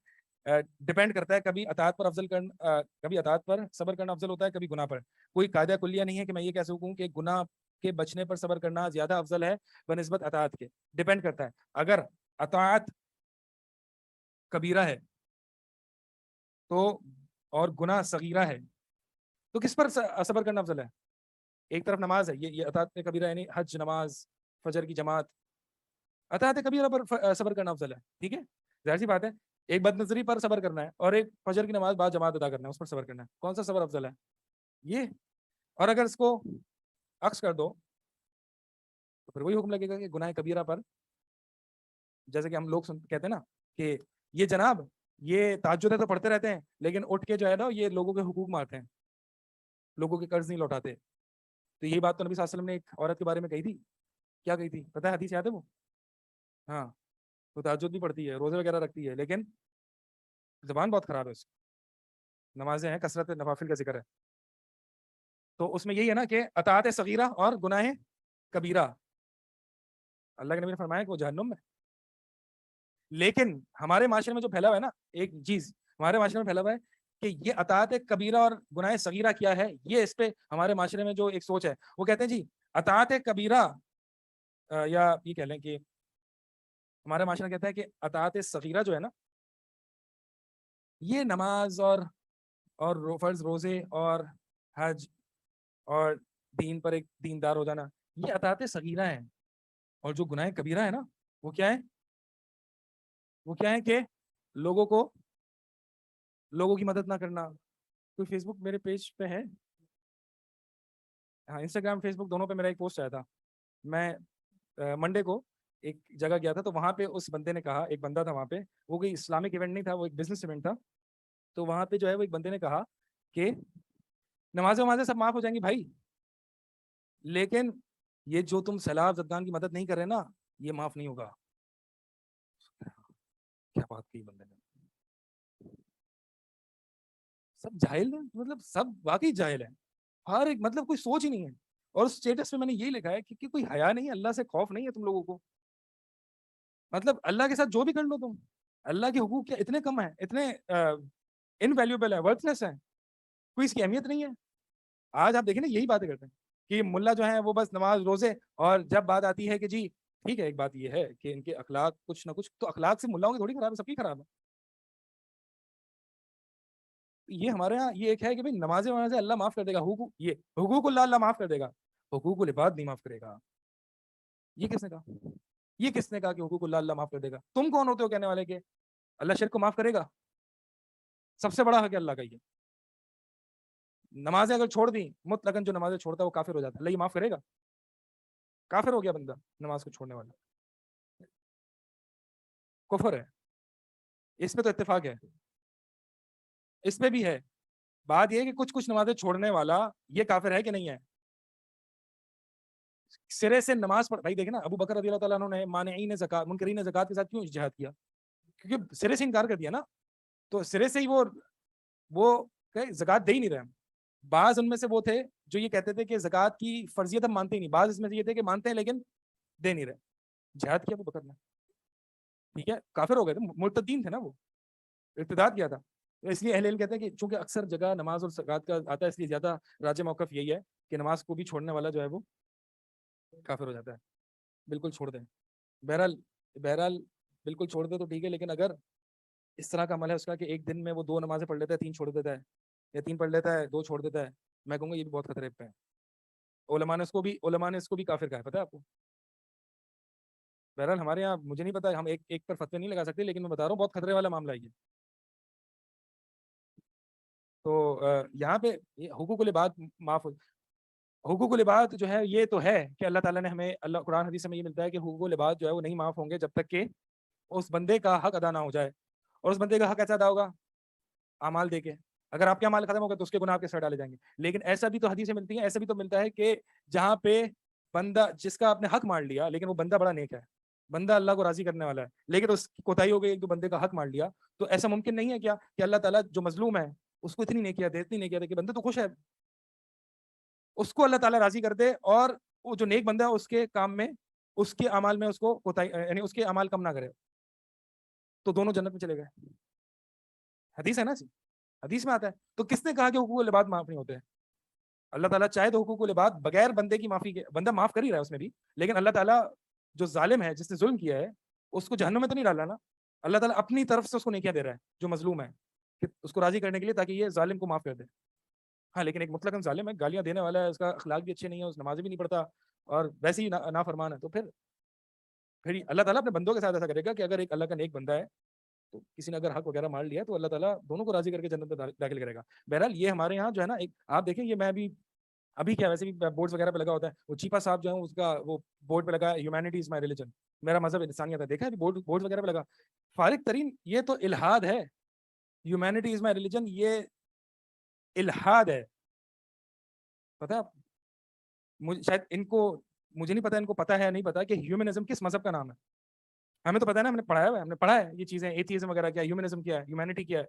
ڈپینڈ کرتا ہے، کبھی اطاعت پر افضل کرنا، کبھی اطاعت پر صبر کرنا افضل ہوتا ہے، کبھی گناہ پر. کوئی قاعدہ کلیہ نہیں ہے کہ میں یہ کہہ سکوں کہ گناہ کے بچنے پر صبر کرنا زیادہ افضل ہے بنسبت اطاعت کے. ڈپینڈ کرتا ہے. اگر اطاعت کبیرہ ہے تو اور گناہ صغیرہ ہے تو کس پر صبر کرنا افضل ہے؟ ایک طرف نماز ہے، یہ اطاعت کبیرہ یعنی حج، نماز، فجر کی جماعت، اطاعت کبیرہ پر صبر کرنا افضل ہے. ٹھیک ہے، ظاہر سی بات ہے. ایک بد نظری پر صبر کرنا ہے اور ایک فجر کی نماز بعد جماعت ادا کرنا ہے، اس پر صبر کرنا ہے. کون سا صبر افضل ہے؟ یہ. اور اگر اس کو عکس کر دو تو پھر وہی حکم لگے گا کہ گناہ کبیرہ پر، جیسے کہ ہم لوگ کہتے ہیں نا کہ یہ جناب یہ تہجد ہے تو پڑھتے رہتے ہیں لیکن اٹھ کے جو ہے نا یہ لوگوں کے حقوق مارتے ہیں، لوگوں کے قرض نہیں لوٹاتے. تو یہ بات تو نبی صلی اللہ علیہ وسلم نے ایک عورت کے بارے میں کہی تھی. کیا کہی تھی پتہ ہے؟ حدیث یاد ہے وہ؟ ہاں، وہ تہجد بھی پڑھتی ہے، روزے وغیرہ رکھتی ہے، لیکن زبان بہت خراب ہے اس کی. نمازیں ہیں، کثرت نوافل کا ذکر ہے. تو اس میں یہی ہے نا کہ اطاعت صغیرہ اور گناہ کبیرہ، اللہ کے نبی نے فرمایا کہ وہ جہنم میں. لیکن ہمارے معاشرے میں جو پھیلا ہوا ہے نا، ایک چیز ہمارے معاشرے میں پھیلا ہوا ہے کہ یہ اطاعت کبیرہ اور گناہ صغیرہ کیا ہے، یہ اس پہ ہمارے معاشرے میں جو ایک سوچ ہے وہ کہتے ہیں جی اطاعت کبیرہ، یا یہ کہہ لیں کہ ہمارا معاشرہ کہتا ہے کہ اطاعت صغیرہ جو ہے نا، یہ نماز اور فرض روزے اور حج اور دین پر ایک دیندار ہو جانا، یہ اطاعت صغیرہ ہیں. اور جو گناہ کبیرہ ہے نا وہ کیا ہے؟ وہ کیا ہے کہ لوگوں کی مدد نہ کرنا. کوئی فیس بک میرے پیج پہ ہے؟ ہاں، انسٹاگرام فیس بک دونوں پہ میرا ایک پوسٹ آیا تھا. میں منڈے کو ایک جگہ گیا تھا تو وہاں پہ اس بندے نے کہا، ایک بندہ تھا وہاں پہ، وہ کوئی اسلامک ایونٹ نہیں تھا، وہ ایک بزنس ایونٹ تھا. تو وہاں پہ جو ہے وہ ایک بندے نے کہا کہ نمازیں سب معاف ہو جائیں گی بھائی، لیکن یہ جو تم سیلاب زدگان کی مدد نہیں کر رہے نا یہ معاف نہیں ہوگا. کیا بات کی بندے نے! سب جاہل ہیں، مطلب سب واقعی جاہل ہیں، ہر ایک، مطلب کوئی سوچ ہی نہیں ہے. اور اس اسٹیٹس میں میں نے یہی لکھا ہے کہ کوئی حیا نہیں ہے، اللہ سے خوف نہیں ہے تم لوگوں کو. مطلب اللہ کے ساتھ جو بھی کر لو تم، اللہ کے حقوق کیا اتنے کم ہیں، اتنے انویلیوبل ہیں، ورتھ لیس ہیں، کوئی اس کی اہمیت نہیں ہے. آج آپ دیکھیں نا یہی باتیں کرتے ہیں کہ ملا جو ہیں وہ بس نماز روزے، اور جب بات آتی ہے کہ جی ٹھیک ہے، ایک بات یہ ہے کہ ان کے اخلاق کچھ نہ کچھ، تو اخلاق سے ملاؤں کی تھوڑی خراب ہے، سب کی خراب ہے. یہ ہمارے یہاں یہ ایک ہے کہ بھائی نمازیں اللہ معاف کر دے گا، یہ حقوق اللہ معاف کر دے گا، حقوق العباد نہیں معاف کرے گا. یہ کس نے کہا؟ یہ کس نے کہا کہ حقوق اللہ معاف کر دے گا؟ تم کون ہوتے ہو کہنے والے کہ اللہ شرک کو معاف کرے گا؟ سب سے بڑا حق اللہ کا. یہ نمازیں اگر چھوڑ دیں مطلقاً، جو نمازیں چھوڑتا ہے وہ کافر ہو جاتا ہے، اللہ یہ معاف کرے گا؟ کافر ہو گیا بندہ نماز کو چھوڑنے والا، کفر ہے. اس پہ تو اتفاق ہے، اس پہ بھی ہے. بات یہ ہے کہ کچھ نمازیں چھوڑنے والا یہ کافر ہے کہ نہیں ہے. سرے سے نماز پڑھ، بھائی دیکھیں نا ابو بکر رضی اللہ تعالیٰ عنہ نے مانعین زکات، منکرین زکات کے ساتھ کیوں جہاد کیا؟ کیونکہ سرے سے انکار کر دیا نا، تو سرے سے ہی وہ زکات دے ہی نہیں رہے. بعض ان میں سے وہ تھے جو یہ کہتے تھے کہ زکات کی فرضیت ہم مانتے ہی نہیں، بعض اس میں سے یہ تھے کہ مانتے ہیں لیکن دے نہیں رہے. جہاد کیا ابو بکر نے، ٹھیک ہے، کافر ہو گئے تھے، مرتدین تھے نا، وہ ارتداد کیا تھا. اس لیے اہل علم کہتے ہیں کہ چونکہ اکثر جگہ نماز اور زکات کا آتا ہے، اس لیے زیادہ راجح موقف یہی ہے کہ نماز کو بھی چھوڑنے والا جو ہے وہ کافر ہو جاتا ہے. بالکل چھوڑ دیں. بہرحال بالکل چھوڑ دے تو ٹھیک ہے، لیکن اگر اس طرح کا عمل ہے اس کا کہ ایک دن میں وہ 2 نمازیں پڑھ لیتا ہے، 3 چھوڑ دیتا ہے، یا 3 پڑھ لیتا ہے 2 چھوڑ دیتا ہے، میں کہوں گا یہ بھی بہت خطرے پہ ہے. علماء نے اس کو بھی کافر کہا ہے، پتہ ہے آپ کو. بہرحال ہمارے یہاں مجھے نہیں پتا، ہم ایک پر فتوی نہیں لگا سکتے، لیکن میں بتا رہا ہوں بہت خطرے والا معاملہ ہے یہ. تو یہاں پہ حقوق العباد معاف، حقوق العباد جو ہے یہ تو ہے کہ اللہ تعالیٰ نے ہمیں، اللہ قرآن حدیث میں یہ ملتا ہے کہ حقوق العباد جو ہے وہ نہیں معاف ہوں گے جب تک کہ اس بندے کا حق ادا نہ ہو جائے. اور اس بندے کا حق کیسا ادا ہوگا؟ اعمال دے کے. اگر آپ کے اعمال ختم ہو گئے تو اس کے گناہ آپ کے سر ڈالے جائیں گے. لیکن ایسا بھی تو حدیثیں ملتی ہیں، ایسا بھی تو ملتا ہے کہ جہاں پہ بندہ جس کا آپ نے حق مار لیا، لیکن وہ بندہ بڑا نیک ہے، بندہ اللہ کو راضی کرنے والا ہے، لیکن اس کی کوتاہی ہو گئی، ایک دو بندے کا حق مار لیا، تو ایسا ممکن نہیں ہے کیا کہ اللہ تعالیٰ جو مظلوم ہے اس کو اتنی نیکیاں دے کہ بندے تو خوش ہے، اس کو اللہ تعالیٰ راضی کر دے، اور وہ جو نیک بندہ ہے اس کے کام میں، اس کے اعمال میں اس کو کوتاہی، یعنی اس کے اعمال کم نہ کرے، تو دونوں جنت میں چلے گئے. حدیث ہے نا جی, حدیث میں آتا ہے. تو کس نے کہا کہ حقوق العباد معاف نہیں ہوتے ہیں؟ اللہ تعالیٰ چاہے تو حقوق العباد بغیر بندے کی معافی کے, بندہ معاف کر ہی رہا ہے اس میں بھی, لیکن اللہ تعالیٰ جو ظالم ہے, جس نے ظلم کیا ہے, اس کو جہنم میں تو نہیں ڈالا نا. اللہ تعالیٰ اپنی طرف سے اس کو نیکیاں دے رہا ہے جو مظلوم ہے, کہ اس کو راضی کرنے کے لیے, تاکہ یہ ظالم کو معاف کر دے. ہاں لیکن ایک مطلقاً ظالم ہے, گالیاں دینے والا ہے, اس کا اخلاق بھی اچھے نہیں ہے, اس نماز بھی نہیں پڑھتا اور ویسے ہی نافرمان ہے, تو پھر اللہ تعالیٰ اپنے بندوں کے ساتھ ایسا کرے گا کہ اگر ایک اللہ کا نیک بندہ ہے تو کسی نے اگر حق وغیرہ مار لیا تو اللہ تعالیٰ دونوں کو راضی کر کے جنت میں داخل کرے گا. بہرحال یہ ہمارے یہاں جو ہے نا, ایک آپ دیکھیں, یہ میں ابھی کیا ویسے بھی بورڈز وغیرہ پہ لگا ہوتا ہے, وہ چیپا صاحب جو ہے اس کا وہ بورڈ پہ لگا ہیومینٹی از مائی ریلیجن, میرا مذہب انسانیت ہے. دیکھا ہے بورڈ وغیرہ پہ لگا, فارغ ترین یہ تو الحاد ہے. ہیومینٹی از مائی ریلیجن یہ الحاد ہے. پتہ ہے مجھے, شاید ان کو, مجھے نہیں پتا ان کو پتا ہے نہیں پتا کہ ہیومنزم کس مذہب کا نام ہے. ہمیں تو پتا ہے نا, ہم نے پڑھایا ہوا ہے, ہم نے پڑھا ہے یہ چیزیں, ایتھیزم وغیرہ کیا ہے, ہیومنزم کیا ہے, ہیومینٹی کیا ہے.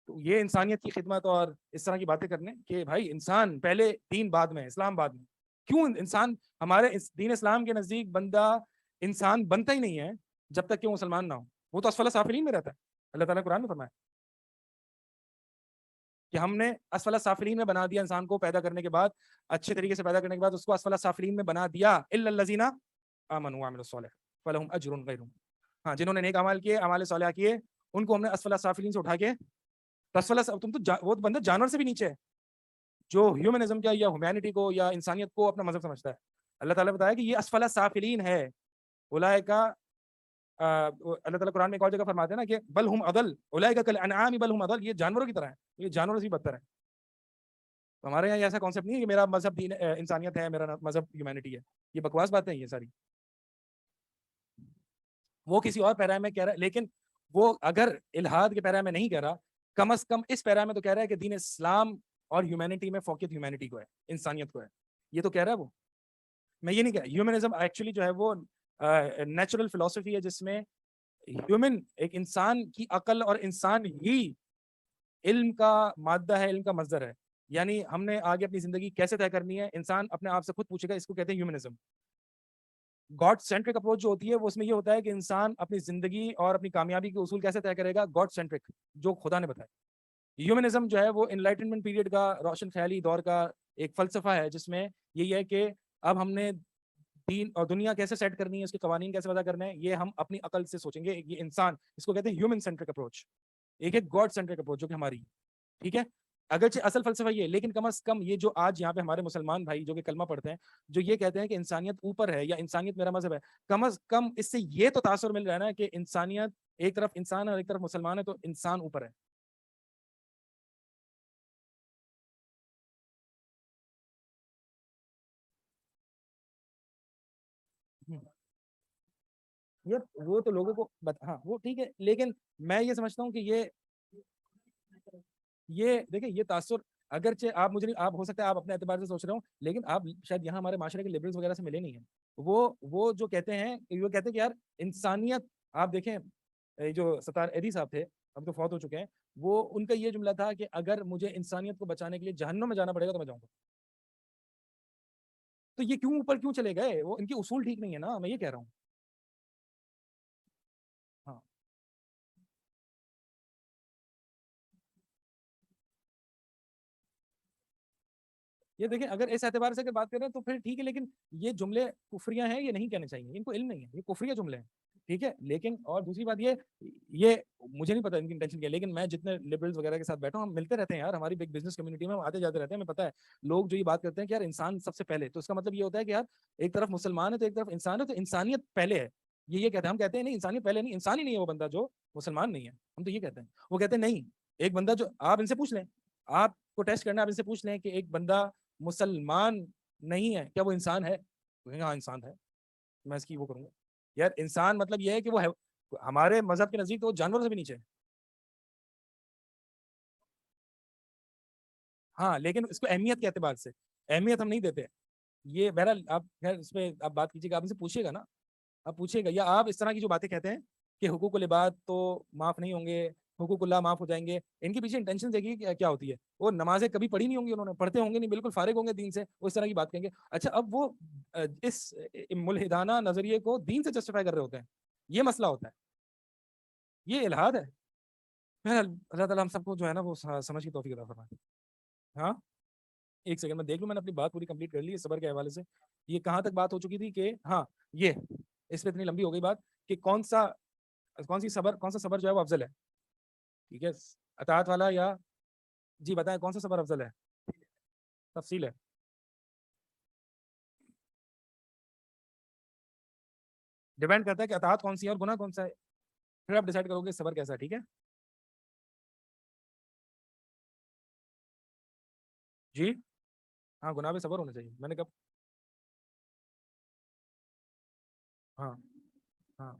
تو یہ انسانیت کی خدمت اور اس طرح کی باتیں کرنے کہ بھائی انسان پہلے, دین بعد میں, اسلام بعد میں. کیوں انسان, ہمارے دین اسلام کے نزدیک بندہ انسان بنتا ہی نہیں ہے جب تک کہ وہ مسلمان نہ ہو, وہ تو اسفل سافلین میں رہتا ہے. اللہ تعالیٰ قرآن میں فرمایا کہ ہم نے اسفل سافلین میں بنا دیا انسان کو, پیدا کرنے کے بعد, اچھے طریقے سے پیدا کرنے کے بعد اس کو اسفل سافلین میں بنا دیا. الا الذین آمنوا وعملوا الصالحات فلہم اجر غیر, ہاں جنہوں نے نیک اعمال کیے, اعمال صالحہ کیے, ان کو ہم نے اسفل سافلین سے اٹھا کے, تم تو وہ بندہ جانور سے بھی نیچے ہے جو ہیومنزم کیا یا ہیومینٹی کو یا انسانیت کو اپنا مذہب سمجھتا ہے. اللہ تعالیٰ بتایا کہ یہ اسفل سافلین ہے. اولئک, اللہ تعالیٰ قرآن میں ایک اور جگہ فرماتے ہیں نا کہ بل ہم اضل اولئک کالانعام بل ہم اضل, یہ جانوروں کی طرح ہے, یہ جانوروں سے بھی بدتر ہے. تو ہمارے یہاں ایسا کانسیپٹ نہیں ہے کہ میرا مذہب دین انسانیت ہے, میرا مذہب ہیومینٹی ہے. یہ بکواس باتیں ہیں یہ ساری. وہ کسی اور پیرا میں کہہ رہا ہے, لیکن وہ اگر الحاد کے پیرا میں نہیں کہہ رہا, کم از کم اس پیرا میں تو کہہ رہا ہے کہ دین اسلام اور ہیومینٹی میں فوقیت ہیومینٹی کو ہے, انسانیت کو ہے. یہ تو کہہ رہا ہے وہ. میں یہ نہیں کہہ, ہیومنزم ایکچولی جو ہے وہ نیچرل فلسفی ہے جس میں ہیومن, ایک انسان کی عقل اور انسان ہی علم کا مادہ ہے, علم کا مصدر ہے. یعنی ہم نے آگے اپنی زندگی کیسے طے کرنی ہے, انسان اپنے آپ سے خود پوچھے گا. اس کو کہتے ہیں ہیومنزم. گاڈ سینٹرک اپروچ جو ہوتی ہے وہ اس میں یہ ہوتا ہے کہ انسان اپنی زندگی اور اپنی کامیابی کے اصول کیسے طے کرے گا, گاڈ سینٹرک, جو خدا نے بتایا. ہیومنزم جو ہے وہ انلائٹنمنٹ پیریڈ کا, روشن خیالی دور کا ایک فلسفہ ہے جس میں یہی ہے کہ اب ہم نے دین اور دنیا کیسے سیٹ کرنی ہے, اس کے قوانین کیسے وضع کرنے ہیں, یہ ہم اپنی عقل سے سوچیں گے. یہ انسان, اس کو کہتے ہیں ہیومن سینٹرک اپروچ. ایک ہے گاڈ سینٹرک اپروچ جو کہ ہماری, ٹھیک ہے, اگرچہ اصل فلسفہ یہ ہے, لیکن کم از کم یہ جو آج یہاں پہ ہمارے مسلمان بھائی جو کہ کلمہ پڑھتے ہیں, جو یہ کہتے ہیں کہ انسانیت اوپر ہے یا انسانیت میرا مذہب ہے, کم از کم اس سے یہ تو تاثر مل رہا ہے نا کہ انسانیت ایک طرف انسان ہے اور ایک طرف مسلمان ہے, تو انسان اوپر ہے. یہ وہ تو لوگوں کو ہاں وہ ٹھیک ہے, لیکن میں یہ سمجھتا ہوں کہ یہ دیکھیں, یہ تاثر اگرچہ آپ مجھے نہیں, آپ ہو سکتا ہے آپ اپنے اعتبار سے سوچ رہے ہوں, لیکن آپ شاید یہاں ہمارے معاشرے کے لبرلز وغیرہ سے ملے نہیں ہیں. وہ جو کہتے ہیں کہ یار انسانیت, آپ دیکھیں جو ستار ایدی صاحب تھے, اب تو فوت ہو چکے ہیں, وہ ان کا یہ جملہ تھا کہ اگر مجھے انسانیت کو بچانے کے لیے جہنم میں جانا پڑے گا تو میں جاؤں گا. تو یہ کیوں اوپر کیوں چلے گئے, وہ ان کے اصول ٹھیک نہیں ہے نا, میں یہ کہہ رہا ہوں. ہاں یہ دیکھیں, اگر اس اعتبار سے اگر بات کریں تو پھر ٹھیک ہے, لیکن یہ جملے کفریاں ہیں, یہ نہیں کہنے چاہیے, ان کو علم نہیں ہے, یہ کفریہ جملے ہیں, ٹھیک ہے. لیکن اور دوسری بات یہ مجھے نہیں پتا ان کی انٹینشن کیا ہے, لیکن میں جتنے لبرلز وغیرہ کے ساتھ بیٹھا ہوں, ہم ملتے رہتے ہیں یار, ہماری بگ بزنس کمیونٹی میں ہم آتے جاتے رہتے ہیں, ہمیں پتا ہے لوگ جو یہ بات کرتے ہیں کہ یار انسان سب سے پہلے, تو اس کا مطلب یہ ہوتا ہے کہ یار ایک طرف مسلمان ہے تو ایک طرف انسان ہے, تو انسانیت پہلے ہے. یہ کہتے ہیں, ہم کہتے ہیں نہیں انسانیت پہلے نہیں, انسان ہی نہیں ہے وہ بندہ جو مسلمان نہیں ہے, ہم تو یہ کہتے ہیں. وہ کہتے ہیں نہیں, ایک بندہ جو, آپ ان سے پوچھ لیں, آپ کو ٹیسٹ کرنا, آپ ان سے پوچھ لیں کہ ایک بندہ مسلمان نہیں ہے کیا وہ انسان ہے, ہاں انسان ہے, میں اس کی وہ کروں گا. یار انسان مطلب یہ ہے کہ وہ ہمارے مذہب کے نزدیک تو وہ جانوروں سے بھی نیچے ہے. ہاں لیکن اس کو اہمیت کے اعتبار سے اہمیت ہم نہیں دیتے. یہ بہرحال آپ خیر اس پہ آپ بات کیجیے گا, آپ ان سے پوچھیے گا نا, آپ پوچھیے گا, یا آپ اس طرح کی جو باتیں کہتے ہیں کہ حقوق العباد تو معاف نہیں ہوں گے, حقوق اللہ معاف ہو جائیں گے, ان کے پیچھے انٹینشن دیکھیے کیا ہوتی ہے. وہ نمازیں کبھی پڑھی نہیں ہوں گی, انہوں نے پڑھتے ہوں گے نہیں, بالکل فارغ ہوں گے دین سے, وہ اس طرح کی بات کہیں گے. اچھا اب وہ اس ملحدانہ نظریے کو دین سے جسٹیفائی کر رہے ہوتے ہیں, یہ مسئلہ ہوتا ہے, یہ الحاد ہے. بہرحال اللہ تعالیٰ ہم سب کو جو ہے نا وہ سمجھ کی توفیق عطا فرمائے. ہاں ایک سیکنڈ میں دیکھ لوں, میں نے اپنی بات پوری کمپلیٹ کر لی ہے صبر کے حوالے سے. یہ کہاں تک بات ہو چکی تھی کہ ہاں یہ اس پہ اتنی لمبی ہو گئی بات کہ کون سا صبر جو ہے وہ افضل ہے. ٹھیک ہے, اطاعت والا یا جی بتائیں کون سا صبر افضل ہے؟ تفصیل ہے. ڈیپینڈ کرتا ہے کہ اطاعت کون سی ہے اور گناہ کون سا ہے, پھر آپ ڈیسائیڈ کرو گے صبر کیسا ہے. ٹھیک ہے جی, ہاں گناہ پہ صبر ہونا چاہیے. میں نے کب ہاں ہاں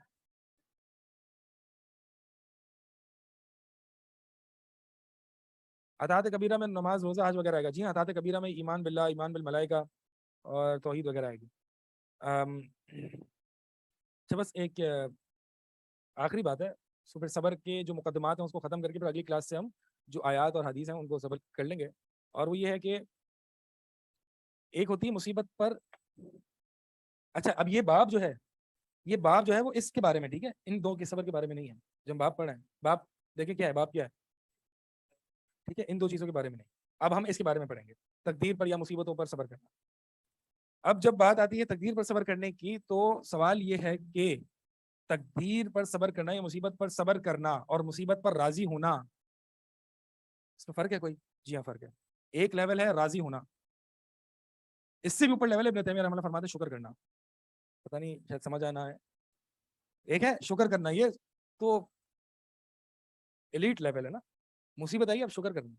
اطاعت کبیرہ میں نماز روزہ حج وغیرہ آئے گا. جی ہاں, اطاعت کبیرہ میں ایمان باللہ, ایمان بالملائکہ اور توحید وغیرہ آئے گی. اچھا بس ایک آخری بات ہے, سو پھر صبر کے جو مقدمات ہیں اس کو ختم کر کے پھر اگلی کلاس سے ہم جو آیات اور حدیث ہیں ان کو صبر کر لیں گے. اور وہ یہ ہے کہ ایک ہوتی ہے مصیبت پر. اچھا اب یہ باب جو ہے وہ اس کے بارے میں, ٹھیک ہے, ان دو کے صبر کے بارے میں نہیں ہے. جب ہم باب پڑھ رہے ہیں, باب دیکھیں کیا ہے, باب کیا ہے, ٹھیک ہے, ان دو چیزوں کے بارے میں نہیں. اب ہم اس کے بارے میں پڑھیں گے, تقدیر پر یا مصیبتوں پر صبر کرنا. اب جب بات آتی ہے تقدیر پر صبر کرنے کی تو سوال یہ ہے کہ تقدیر پر صبر کرنا یا مصیبت پر صبر کرنا اور مصیبت پر راضی ہونا, اس میں فرق ہے کوئی؟ جی ہاں فرق ہے. ایک لیول ہے راضی ہونا, اس سے بھی اوپر لیول ہے ابن تیمیہ رحمہ اللہ فرماتے ہیں شکر کرنا. پتہ نہیں شاید سمجھ آنا ہے. ایک ہے شکر کرنا, یہ تو ایلیٹ لیول ہے نا. مصیبت آئی اب شکر کرنا,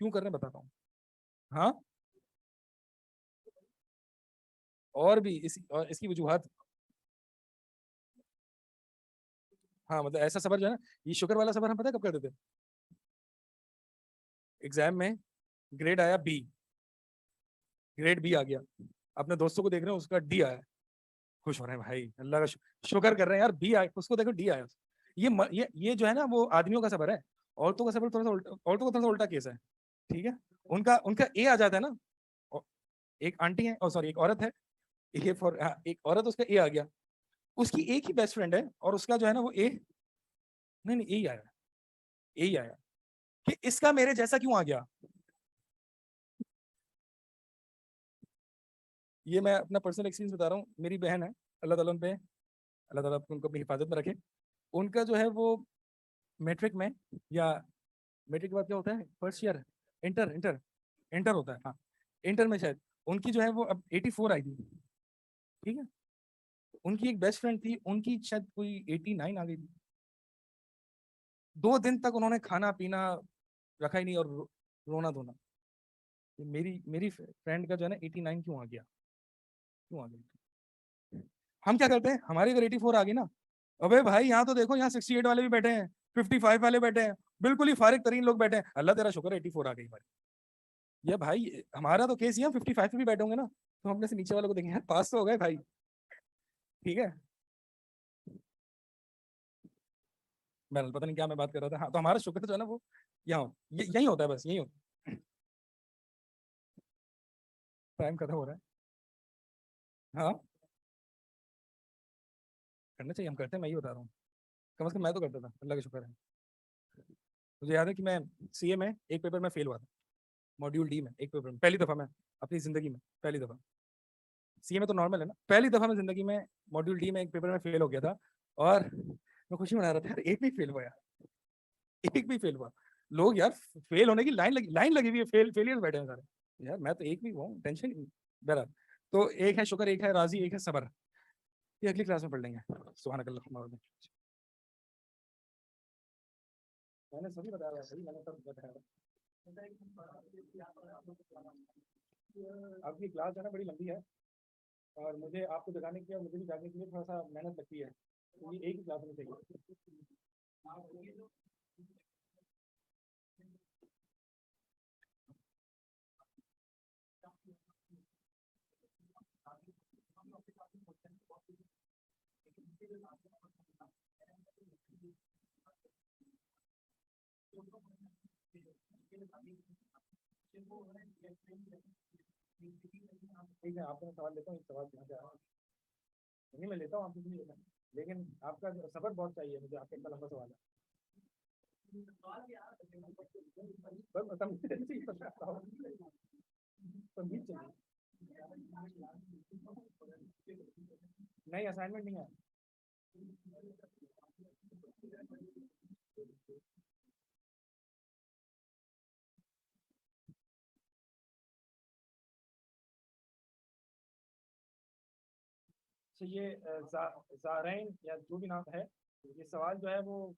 کیوں کر رہے ہیں بتاتا ہوں. ہاں اور بھی اس کی وجوہات. ہاں مطلب ایسا صبر جو ہے نا, یہ شکر والا صبر ہم پتہ کب کرتے تھے؟ ایگزام میں گریڈ آیا بی, گریڈ بی آ گیا, اپنے دوستوں کو دیکھ رہے ہیں اس کا ڈی آیا, خوش ہو رہے ہیں بھائی, اللہ کا شکر کر رہے ہیں یار, بی آیا, اس کو دیکھو ڈی آیا. یہ جو ہے نا وہ آدمیوں کا صبر ہے. عورتوں کا صبر تھوڑا سا عورتوں کا تھوڑا سا الٹا کیس ہے. ٹھیک ہے, ان کا اے آ جاتا ہے نا. ایک آنٹی ہے, اور سوری ایک عورت ہے, ایک عورت, اس کا اے آ گیا, اس کی ایک ہی بیسٹ فرینڈ ہے اور اس کا جو ہے نا وہ اے نہیں اے ہی آیا, اے ہی آیا, کہ اس کا میرے جیسا کیوں آ گیا. یہ میں اپنا پرسنل ایکسپیرینس بتا رہا ہوں. میری بہن ہے, اللہ تعالیٰ ان کو اپنی حفاظت میں رکھے. ان کا جو ہے وہ میٹرک میں, یا میٹرک کے بعد کیا ہوتا ہے, فرسٹ ایئر انٹر ہوتا ہے, ہاں انٹر میں شاید ان کی جو ہے وہ اب 84 آئی تھی. ٹھیک ہے, ان کی ایک بیسٹ فرینڈ تھی, ان کی شاید کوئی 89 آ گئی تھی. 2 دن تک انہوں نے کھانا پینا رکھا ہی نہیں اور رونا دھونا. میری فرینڈ کا جو ہے نا 89 کیوں آ گیا. ہم کیا کرتے ہیں, ہماری اگر 84 آ گئی نا, ابے بھائی یہاں تو دیکھو, یہاں 68 والے بھی بیٹھے ہیں, 55 والے بیٹھے ہیں, بالکل ہی فارغ ترین لوگ بیٹھے ہیں, اللہ تیرا شکر 84 آ گئی ہماری. یہ بھائی ہمارا تو کیس یہ 55 پہ بھی بیٹھے ہوں گے نا, تو ہم اپنے سے نیچے والوں کو دیکھیں یار پاس تو ہو گئے بھائی. ٹھیک ہے, میں پتہ نہیں کیا میں بات کر رہا تھا. ہاں تو ہمارا شکر جو ہے نا وہ یہی ہوتا ہے, بس یہی ہوتا ہے. ٹائم ختم ہو رہا ہے. ہاں کرنا چاہیے, ہم کرتے ہیں, میں یہ بتا رہا ہوں, کم از کم میں تو کرتا تھا, اللہ کا شکر ہے. مجھے یاد ہے کہ میں سی اے میں ایک پیپر میں فیل ہوا تھا, ماڈیول ڈی میں ایک پیپر میں, پہلی دفعہ میں اپنی زندگی میں, پہلی دفعہ. سی اے میں تو نارمل ہے نا, پہلی دفعہ میں زندگی میں ماڈیول ڈی میں ایک پیپر میں فیل ہو گیا تھا, اور میں خوشی منا رہا تھا, یار ایک بھی فیل ہوا, ایک بھی فیل ہوا. لوگ یار فیل ہونے کی لائن لگی ہوئی ہے, فیلئر بیٹھے ہیں سارے, یار میں تو ایک بھی ہوا ہوں, ٹینشن نہیں. بہرحال تو ایک ہے شکر, ایک ہے راضی, ایک ہے صبر. یہ اگلی کلاس میں پڑھ لیں گے. سبحانک اللہم و بحمدک. میں نے سبھی بتایا صحیح, میں نے سب بتایا. اب کی کلاس جو ہے نا بڑی لمبی ہے, اور مجھے آپ کو جگانے کے لیے, مجھے بھی جاگنے کے لیے تھوڑا سا محنت لگتی ہے. یہ ایک ہی کلاس میں چاہیے. ٹھیک ہے, آپ کو میں سوال لیتا ہوں, ایک سوال یہاں سے آ رہا ہے, نہیں میں لیتا ہوں, آپ کو نہیں لیتا, لیکن آپ کا صبر بہت چاہیے مجھے, آپ کا اتنا لمبا سوال ہے. نہیں اسائنمنٹ نہیں ہے. یہ زارین یا جو بھی نام ہے, یہ سوال جو ہے وہ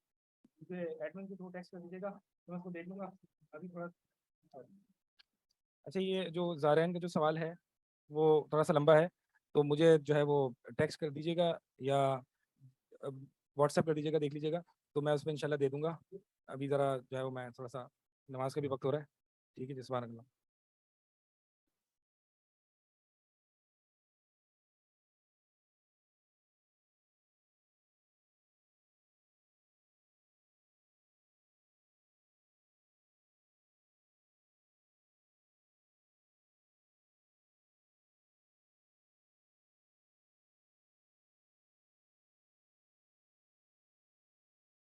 مجھے ایڈمن کے تھرو ٹیکسٹ کر دیجیے گا, میں اس کو دیکھ لوں گا ابھی تھوڑا. اچھا, یہ جو زارین کا جو سوال ہے وہ تھوڑا سا لمبا ہے, تو مجھے جو ہے وہ ٹیکسٹ کر دیجیے گا یا واٹس ایپ کر دیجیے گا, دیکھ لیجیے گا, تو میں اس پہ انشاءاللہ دے دوں گا. ابھی ذرا جو ہے وہ میں تھوڑا سا نماز کا بھی وقت ہو رہا ہے. ٹھیک ہے جی, سبحان اللہ.